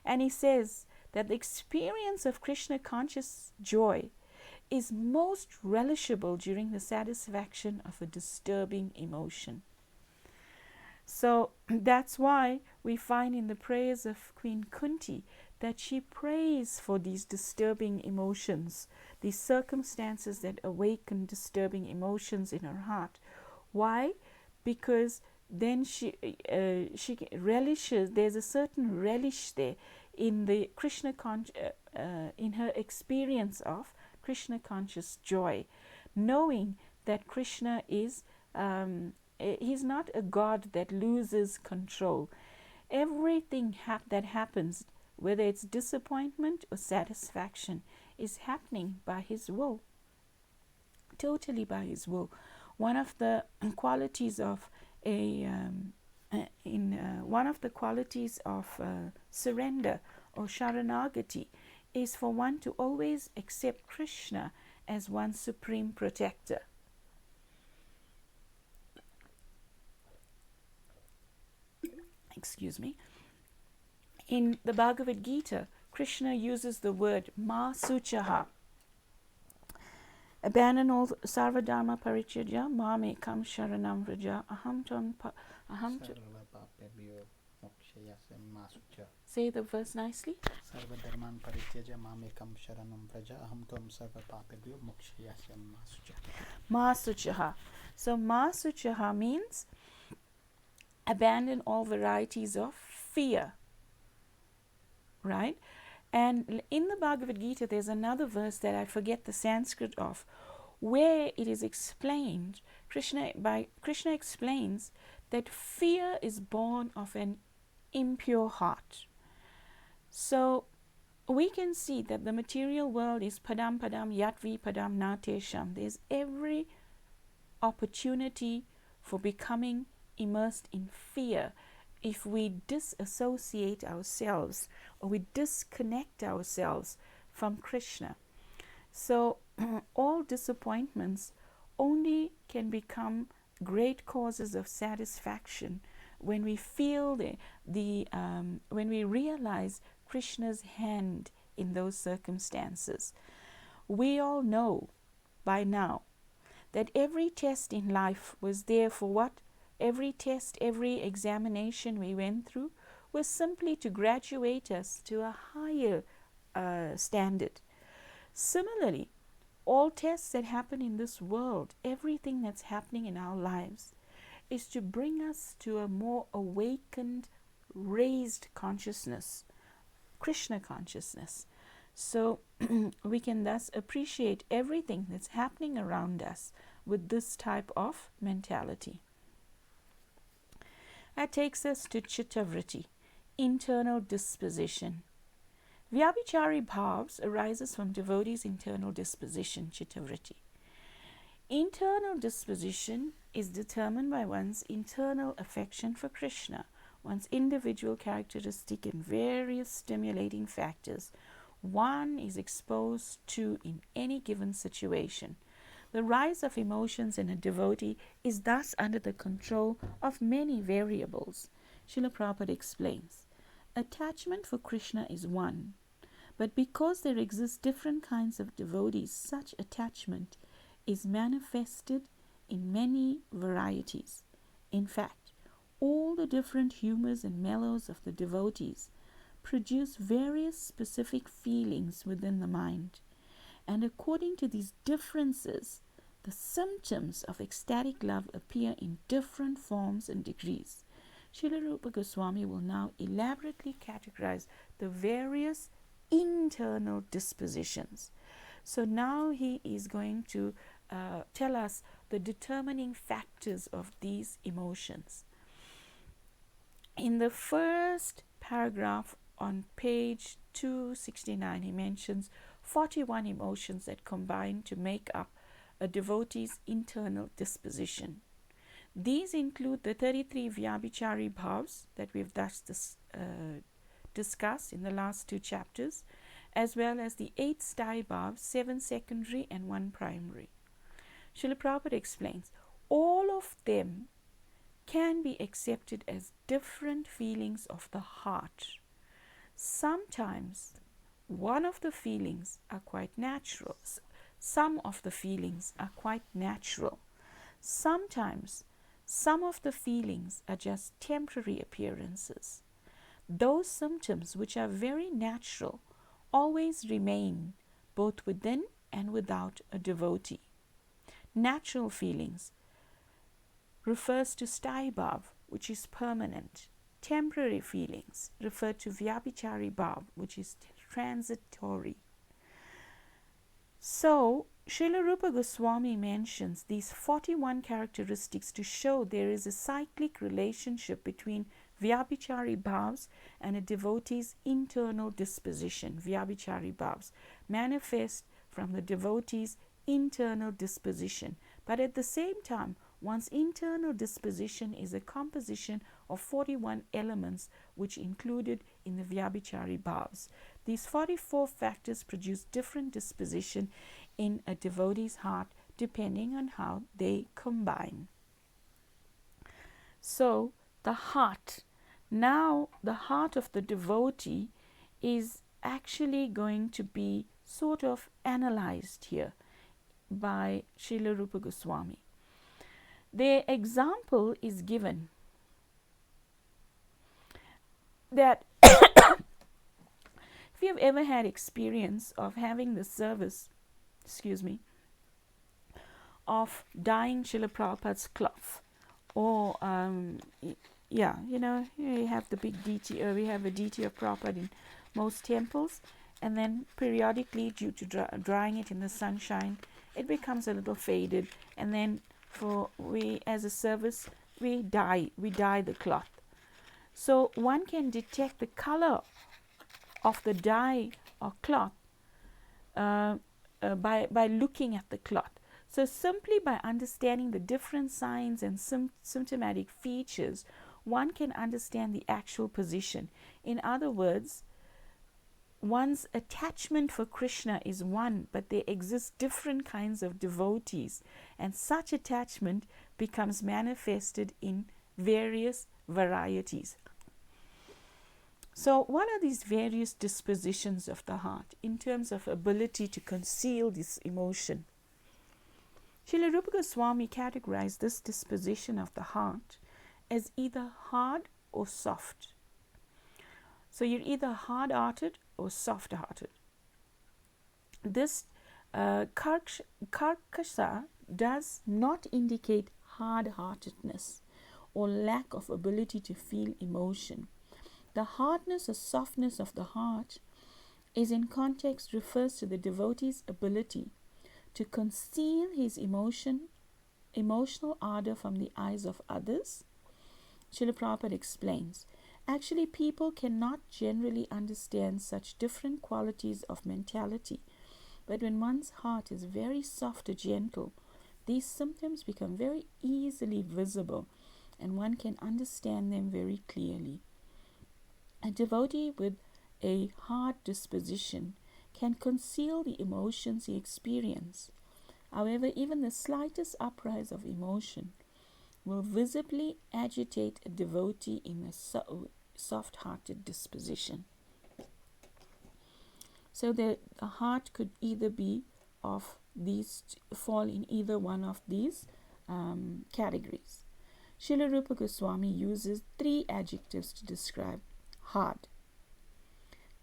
And he says that the experience of Krishna conscious joy is most relishable during the satisfaction of a disturbing emotion. So that's why we find in the prayers of Queen Kunti that she prays for these disturbing emotions, these circumstances that awaken disturbing emotions in her heart. Why? Because then she relishes, there's a certain relish there in the Krishna in her experience of Krishna conscious joy, knowing that Krishna is he's not a god that loses control. Everything that happens, whether it's disappointment or satisfaction, is happening by his will, totally by his will. One of the qualities of surrender or sharanagati is for one to always accept Krishna as one's supreme protector. Excuse me. In the Bhagavad Gita, Krishna uses the word ma suchaha. Abandon all sarvadharma parityajya mam ekam sharanam vraja aham tam Say the verse nicely. Sarvadharman parityaja mam ekam sharanam vraja aham tvam sarva papebhyo mokshayasya ma suchaha. So ma suchaha means abandon all varieties of fear, right? And in the Bhagavad Gita, there's another verse that I forget the Sanskrit of, where it is explained, Krishna explains that fear is born of an impure heart. So we can see that the material world is padam padam yatvi padam natesham. There's every opportunity for becoming immersed in fear if we disassociate ourselves or we disconnect ourselves from Krishna. So all disappointments only can become great causes of satisfaction when we feel when we realize Krishna's hand in those circumstances. We all know by now that every test in life was there for what? Every test, every examination we went through was simply to graduate us to a higher standard. Similarly, all tests that happen in this world, everything that's happening in our lives, is to bring us to a more awakened, raised consciousness, Krishna consciousness. So we can thus appreciate everything that's happening around us with this type of mentality. That takes us to chittavritti, internal disposition. Vyabhichari bhavs arises from devotees' internal disposition, chittavritti. Internal disposition is determined by one's internal affection for Krishna, one's individual characteristic and various stimulating factors one is exposed to in any given situation. The rise of emotions in a devotee is thus under the control of many variables. Srila Prabhupada explains, attachment for Krishna is one, but because there exist different kinds of devotees, such attachment is manifested in many varieties. In fact, all the different humors and mellows of the devotees produce various specific feelings within the mind. And according to these differences, the symptoms of ecstatic love appear in different forms and degrees. Srila Rupa Goswami will now elaborately categorize the various internal dispositions. So now he is going to tell us the determining factors of these emotions. In the first paragraph on page 269, he mentions 41 emotions that combine to make up a devotee's internal disposition. These include the 33 Vyabhichari bhavs that we've thus discussed in the last two chapters, as well as the 8 sthai bhavs, 7 secondary and 1 primary. Srila Prabhupada explains, all of them can be accepted as different feelings of the heart. Sometimes one of the feelings are quite natural. Some of the feelings are quite natural. Sometimes some of the feelings are just temporary appearances. Those symptoms which are very natural always remain both within and without a devotee. Natural feelings refers to sthai bhav, which is permanent. Temporary feelings refer to vyabhichari bhav, which is transitory. So, Srila Rupa Goswami mentions these 41 characteristics to show there is a cyclic relationship between vyabhichari bhavs and a devotee's internal disposition. Vyabhichari bhavs manifest from the devotee's internal disposition, but at the same time, one's internal disposition is a composition of 41 elements which included in the Vyabhichari bhavs. These 44 factors produce different disposition in a devotee's heart depending on how they combine. So the heart, now the heart of the devotee is actually going to be sort of analyzed here by Srila Rupa Goswami. The example is given that if you have ever had experience of having the service, of dyeing Srila Prabhupada's cloth, or you have the big DT, we have a DT of Prabhupada in most temples, and then periodically due to drying it in the sunshine, it becomes a little faded, and then we as a service we dye the cloth. So one can detect the color of the dye or cloth by looking at the cloth. So simply by understanding the different signs and symptomatic features, one can understand the actual position. In other words, one's attachment for Krishna is one, but there exist different kinds of devotees, and such attachment becomes manifested in various varieties. So what are these various dispositions of the heart in terms of ability to conceal this emotion? Srila Rupa Goswami categorized this disposition of the heart as either hard or soft. So you're either hard-hearted or soft-hearted. This karkasha does not indicate hard-heartedness or lack of ability to feel emotion. The hardness or softness of the heart is in context refers to the devotee's ability to conceal his emotion emotional ardor from the eyes of others? Srila Prabhupada explains, actually people cannot generally understand such different qualities of mentality, but when one's heart is very soft or gentle, these symptoms become very easily visible and one can understand them very clearly. A devotee with a hard disposition can conceal the emotions he experiences. However, even the slightest uprise of emotion will visibly agitate a devotee in a soft-hearted disposition. So the heart could either be of these, fall in either one of these categories. Srila Rupa Goswami uses 3 adjectives to describe hard.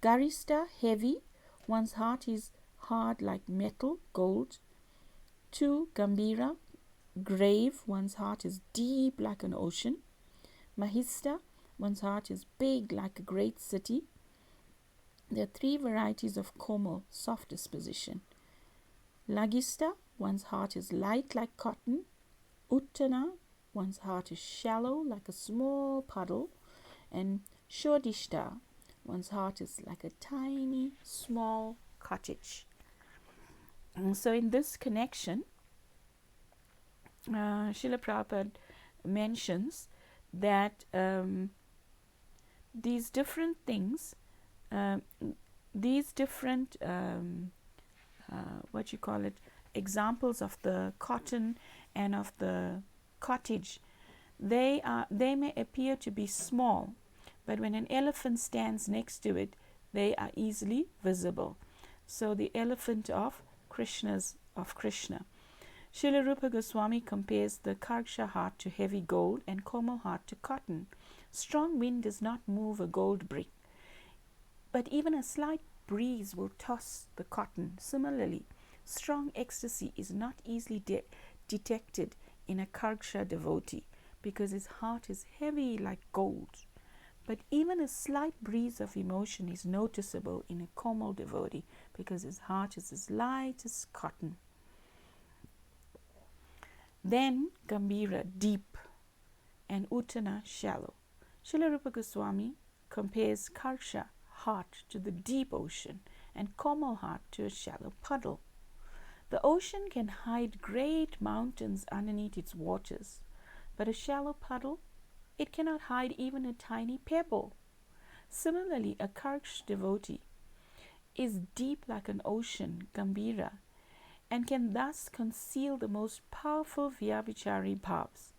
Garista, heavy, one's heart is hard like metal, gold. 2, Gambira, grave, one's heart is deep like an ocean. Mahista, one's heart is big like a great city. There are 3 varieties of komal, soft disposition. Lagista, one's heart is light like cotton. Uttana, one's heart is shallow like a small puddle. And Shodishta, one's heart is like a tiny, small cottage. And so in this connection, Srila Prabhupada mentions that these different things, these different examples of the cotton and of the cottage, they may appear to be small, but when an elephant stands next to it, they are easily visible. So the elephant of Krishna. Srila Rupa Goswami compares the Karksha heart to heavy gold and Komal heart to cotton. Strong wind does not move a gold brick, but even a slight breeze will toss the cotton. Similarly, strong ecstasy is not easily detected in a Karksha devotee because his heart is heavy like gold. But even a slight breeze of emotion is noticeable in a Komal devotee because his heart is as light as cotton. Then Gambira, deep, and Uttana, shallow. Srila Rupa Goswami compares Karksha, heart, to the deep ocean and Komal heart to a shallow puddle. The ocean can hide great mountains underneath its waters, but a shallow puddle, it cannot hide even a tiny pebble. Similarly, a Karksha devotee is deep like an ocean, Gambira, and can thus conceal the most powerful Vyabhichari bhavs.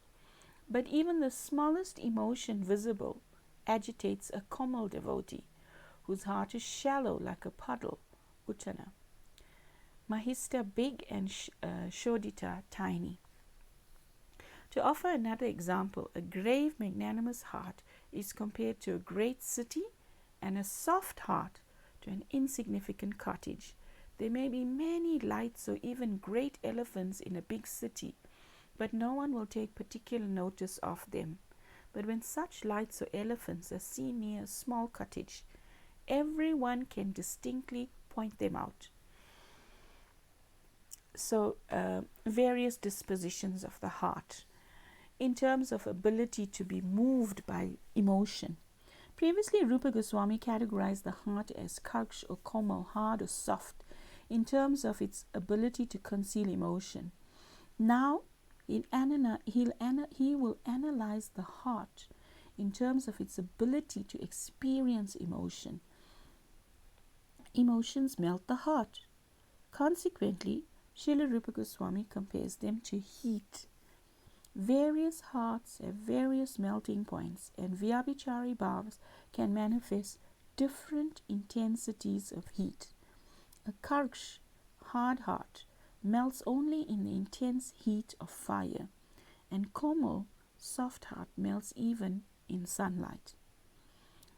But even the smallest emotion visible agitates a Komal devotee, whose heart is shallow like a puddle, Uttana. Mahista big and Shodita tiny. To offer another example, a grave magnanimous heart is compared to a great city, and a soft heart to an insignificant cottage. There may be many lights or even great elephants in a big city, but no one will take particular notice of them. But when such lights or elephants are seen near a small cottage, everyone can distinctly point them out. So, various dispositions of the heart in terms of ability to be moved by emotion. Previously, Rupa Goswami categorized the heart as Karksha or Komal, hard or soft, in terms of its ability to conceal emotion. Now, he will analyze the heart in terms of its ability to experience emotion. Emotions melt the heart. Consequently, Srila Rupa Goswami compares them to heat. Various hearts have various melting points, and Vyabhichari bhavas can manifest different intensities of heat. A Karksha, hard heart, melts only in the intense heat of fire, and Komal, soft heart, melts even in sunlight.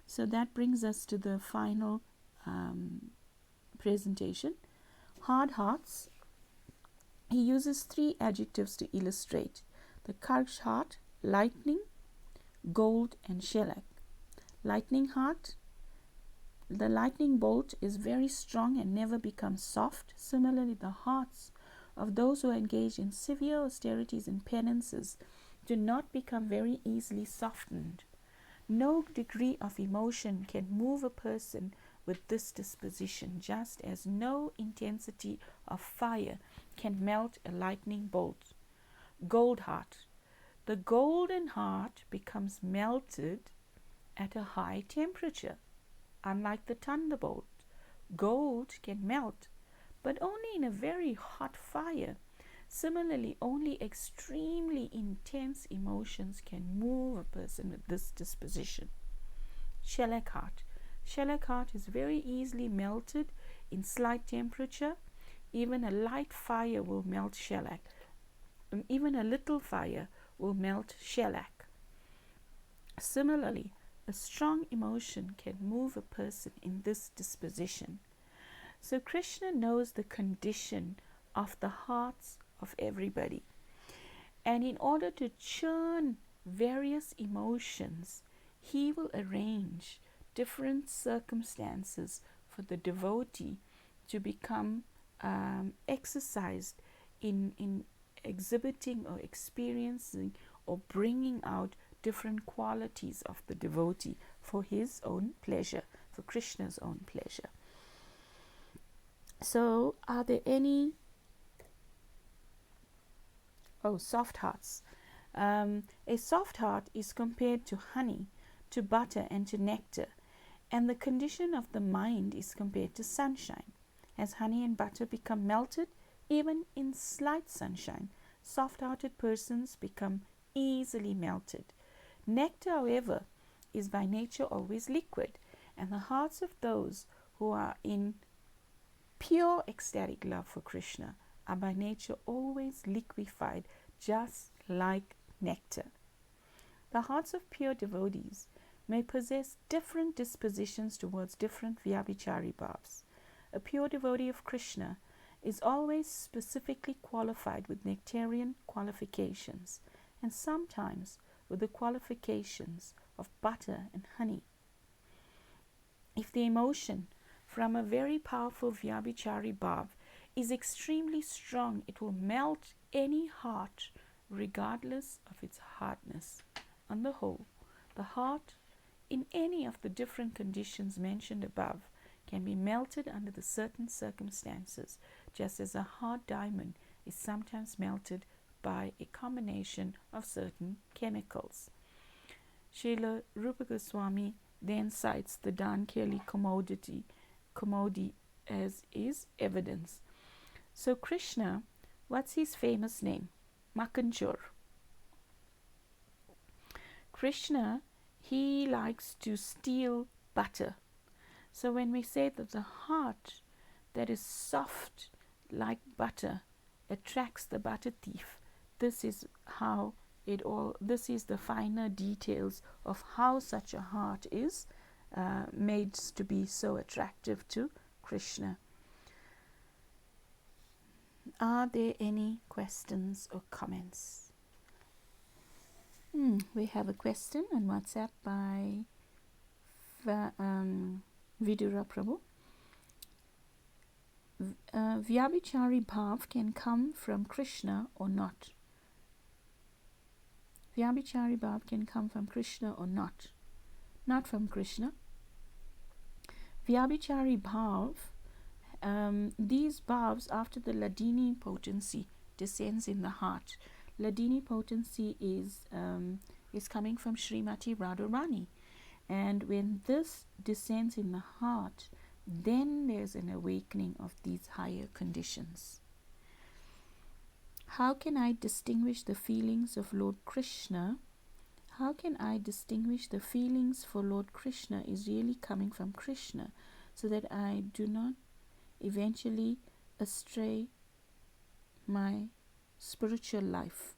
So that brings us to the final presentation. Hard hearts, he uses 3 adjectives to illustrate. The Karksha heart, lightning, gold, and shellac. Lightning heart, the lightning bolt is very strong and never becomes soft. Similarly, the hearts of those who engage in severe austerities and penances do not become very easily softened. No degree of emotion can move a person with this disposition, just as no intensity of fire can melt a lightning bolt. Gold heart. The golden heart becomes melted at a high temperature. Unlike the thunderbolt, gold can melt, but only in a very hot fire. Similarly, only extremely intense emotions can move a person with this disposition. Shellac heart. Shellac heart is very easily melted in slight temperature. Even a light fire will melt shellac. Even a little fire will melt shellac. Similarly, a strong emotion can move a person in this disposition. So Krishna knows the condition of the hearts of everybody. And in order to churn various emotions, he will arrange different circumstances for the devotee to become exercised in exhibiting or experiencing or bringing out different qualities of the devotee for his own pleasure, for Krishna's own pleasure. So, are there any soft hearts? A soft heart is compared to honey, to butter, and to nectar, and the condition of the mind is compared to sunshine. As honey and butter become melted, even in slight sunshine, soft-hearted persons become easily melted. Nectar, however, is by nature always liquid, and the hearts of those who are in pure ecstatic love for Krishna are by nature always liquefied, just like nectar. The hearts of pure devotees may possess different dispositions towards different vyabhichari bhavs. A pure devotee of Krishna is always specifically qualified with nectarian qualifications, and sometimes with the qualifications of butter and honey. If the emotion from a very powerful vyabhichari bhav is extremely strong, it will melt any heart regardless of its hardness. On the whole, the heart in any of the different conditions mentioned above can be melted under the certain circumstances, just as a hard diamond is sometimes melted by a combination of certain chemicals. Srila Rupa Goswami then cites the Dankeli commodity as is evidence. So Krishna, what's his famous name? Makanchor. Krishna, he likes to steal butter. So when we say that the heart that is soft like butter attracts the butter thief, this is the finer details of how such a heart is made to be so attractive to Krishna. Are there any questions or comments? We have a question on WhatsApp by Vidura Prabhu. Vyabhichari bhav can come from Krishna or not? Vyabhichari bhav can come from Krishna or not? Not from Krishna. Vyabhichari bhav, these bhavs after the Ladini potency descends in the heart. Ladini potency is coming from Srimati Radharani, and when this descends in the heart, then there's an awakening of these higher conditions. How can I distinguish the feelings of Lord Krishna? How can I distinguish the feelings for Lord Krishna is really coming from Krishna, so that I do not eventually astray my spiritual life?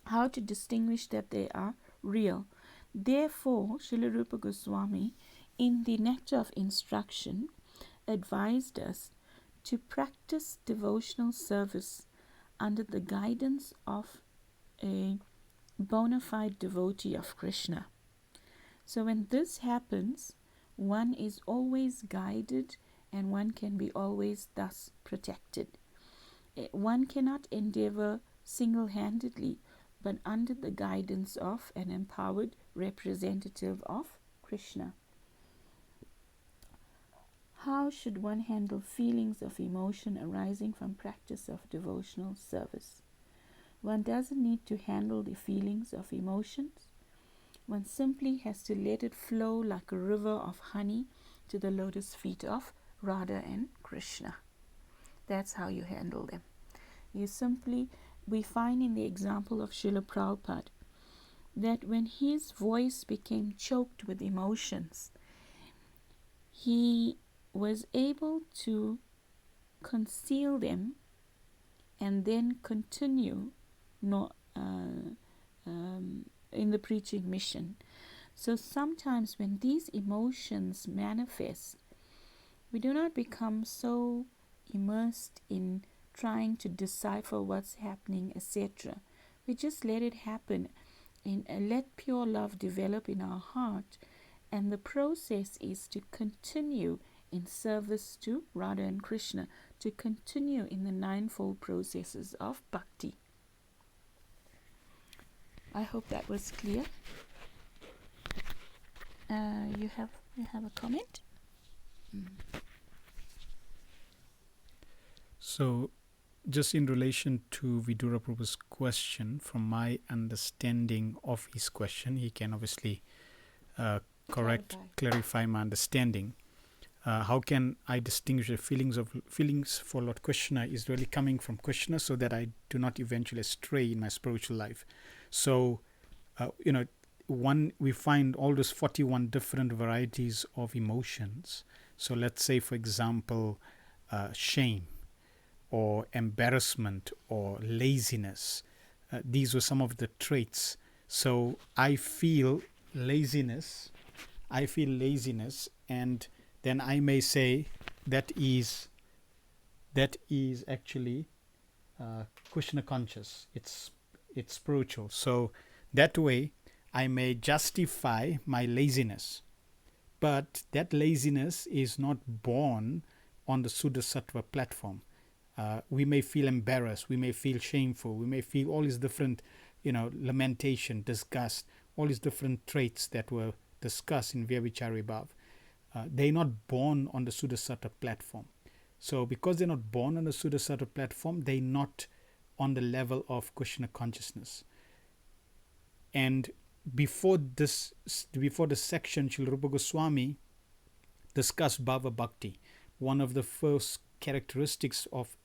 How to distinguish that they are real? Therefore, Srila Rupa Goswami in the Nectar of Instruction advised us to practice devotional service under the guidance of a bona fide devotee of Krishna. So when this happens, one is always guided and one can be always thus protected. One cannot endeavor single-handedly, but under the guidance of an empowered representative of Krishna. How should one handle feelings of emotion arising from practice of devotional service? One doesn't need to handle the feelings of emotions. One simply has to let it flow like a river of honey to the lotus feet of Radha and Krishna. That's how you handle them. We find in the example of Srila Prabhupada that when his voice became choked with emotions, he was able to conceal them and then continue in the preaching mission. So sometimes when these emotions manifest, we do not become so immersed in trying to decipher what's happening, etc. We just let it happen and let pure love develop in our heart, and the process is to continue in service to Radha and Krishna, to continue in the ninefold processes of bhakti. I hope that was clear. You have a comment? So, just in relation to Vidura Prabhu's question, from my understanding of his question, he can obviously clarify my understanding. How can I distinguish the feelings for Lord Krishna is really coming from Krishna, so that I do not eventually stray in my spiritual life. So, we find all those 41 different varieties of emotions. So let's say, for example, shame or embarrassment or laziness. These were some of the traits. So I feel laziness, and then I may say that is actually Krishna conscious. It's spiritual. So that way I may justify my laziness, but that laziness is not born on the Suddha Sattva platform. We may feel embarrassed, we may feel shameful, we may feel all these different, lamentation, disgust, all these different traits that were discussed in Vyabhichari Bhav. They're not born on the Suddha Sattva platform. So because they're not born on the Suddha Sattva platform, they're not on the level of Krishna consciousness. And before this section, Srila Rupa Goswami discussed Bhava Bhakti. One of the first characteristics of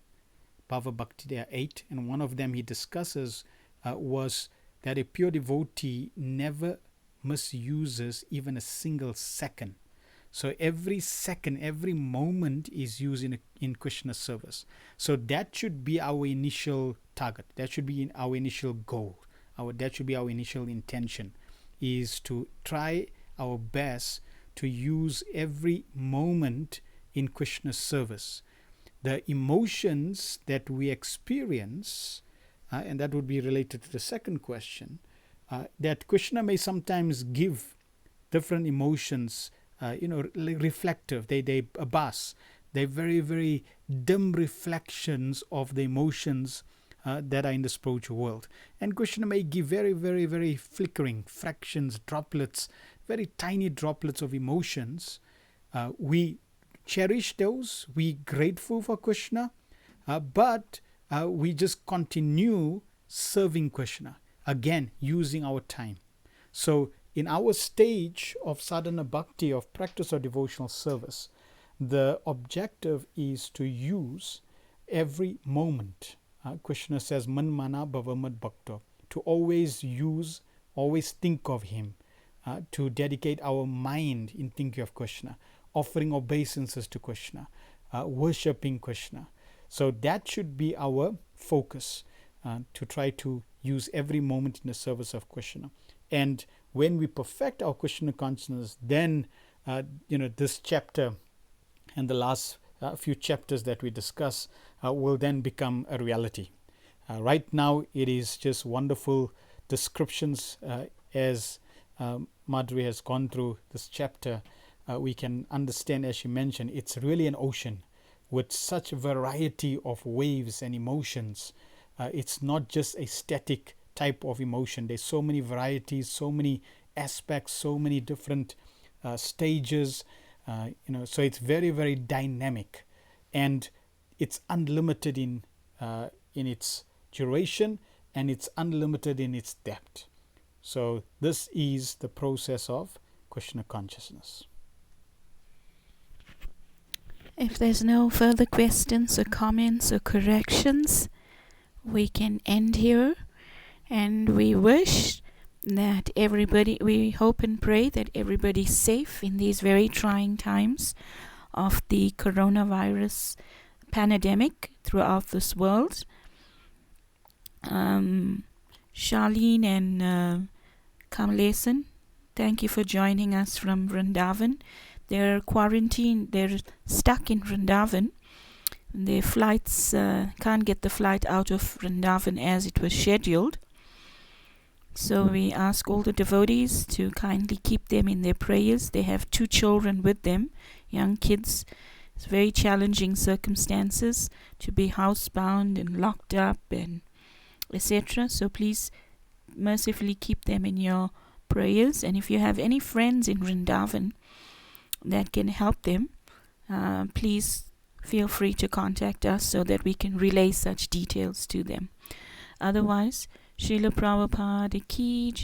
Bhava Bhakti, there are 8, and one of them he discusses was that a pure devotee never misuses even a single second. So every second, every moment is used in Krishna service. So that should be our initial target. That should be our initial goal. That should be our initial intention, is to try our best to use every moment in Krishna's service. The emotions that we experience, and that would be related to the second question, that Krishna may sometimes give different emotions, reflective. They abhas. They're very, very dim reflections of the emotions that are in the spiritual world. And Krishna may give very, very, very flickering fractions, droplets, very tiny droplets of emotions. We cherish those. We're grateful for Krishna, but we just continue serving Krishna, again using our time. So in our stage of sadhana bhakti, of practice or devotional service, the objective is to use every moment. Krishna says, Man mana bhavamad bhakta, to always use, always think of him, to dedicate our mind in thinking of Krishna, offering obeisances to Krishna, worshipping Krishna. So that should be our focus, to try to use every moment in the service of Krishna. And when we perfect our Krishna consciousness, then this chapter and the last few chapters that we discuss will then become a reality. Right now it is just wonderful descriptions as Madhuri has gone through this chapter. we can understand, as she mentioned, it's really an ocean with such a variety of waves and emotions. It's not just a static type of emotion. There's so many varieties, so many aspects, so many different stages. So it's very, very dynamic, and it's unlimited in its duration, and it's unlimited in its depth. So this is the process of Krishna consciousness. If there's no further questions or comments or corrections, we can end here. And we wish that we hope and pray that everybody's safe in these very trying times of the coronavirus pandemic throughout this world. Charlene and Kamlesan, thank you for joining us from Vrindavan. They're quarantined, they're stuck in Vrindavan. Their flights can't get the flight out of Vrindavan as it was scheduled. So we ask all the devotees to kindly keep them in their prayers. They have 2 children with them, young kids. It's very challenging circumstances to be housebound and locked up and etc. So please mercifully keep them in your prayers. And if you have any friends in Vrindavan that can help them, please feel free to contact us so that we can relay such details to them. Otherwise, Srila Prabhupada ki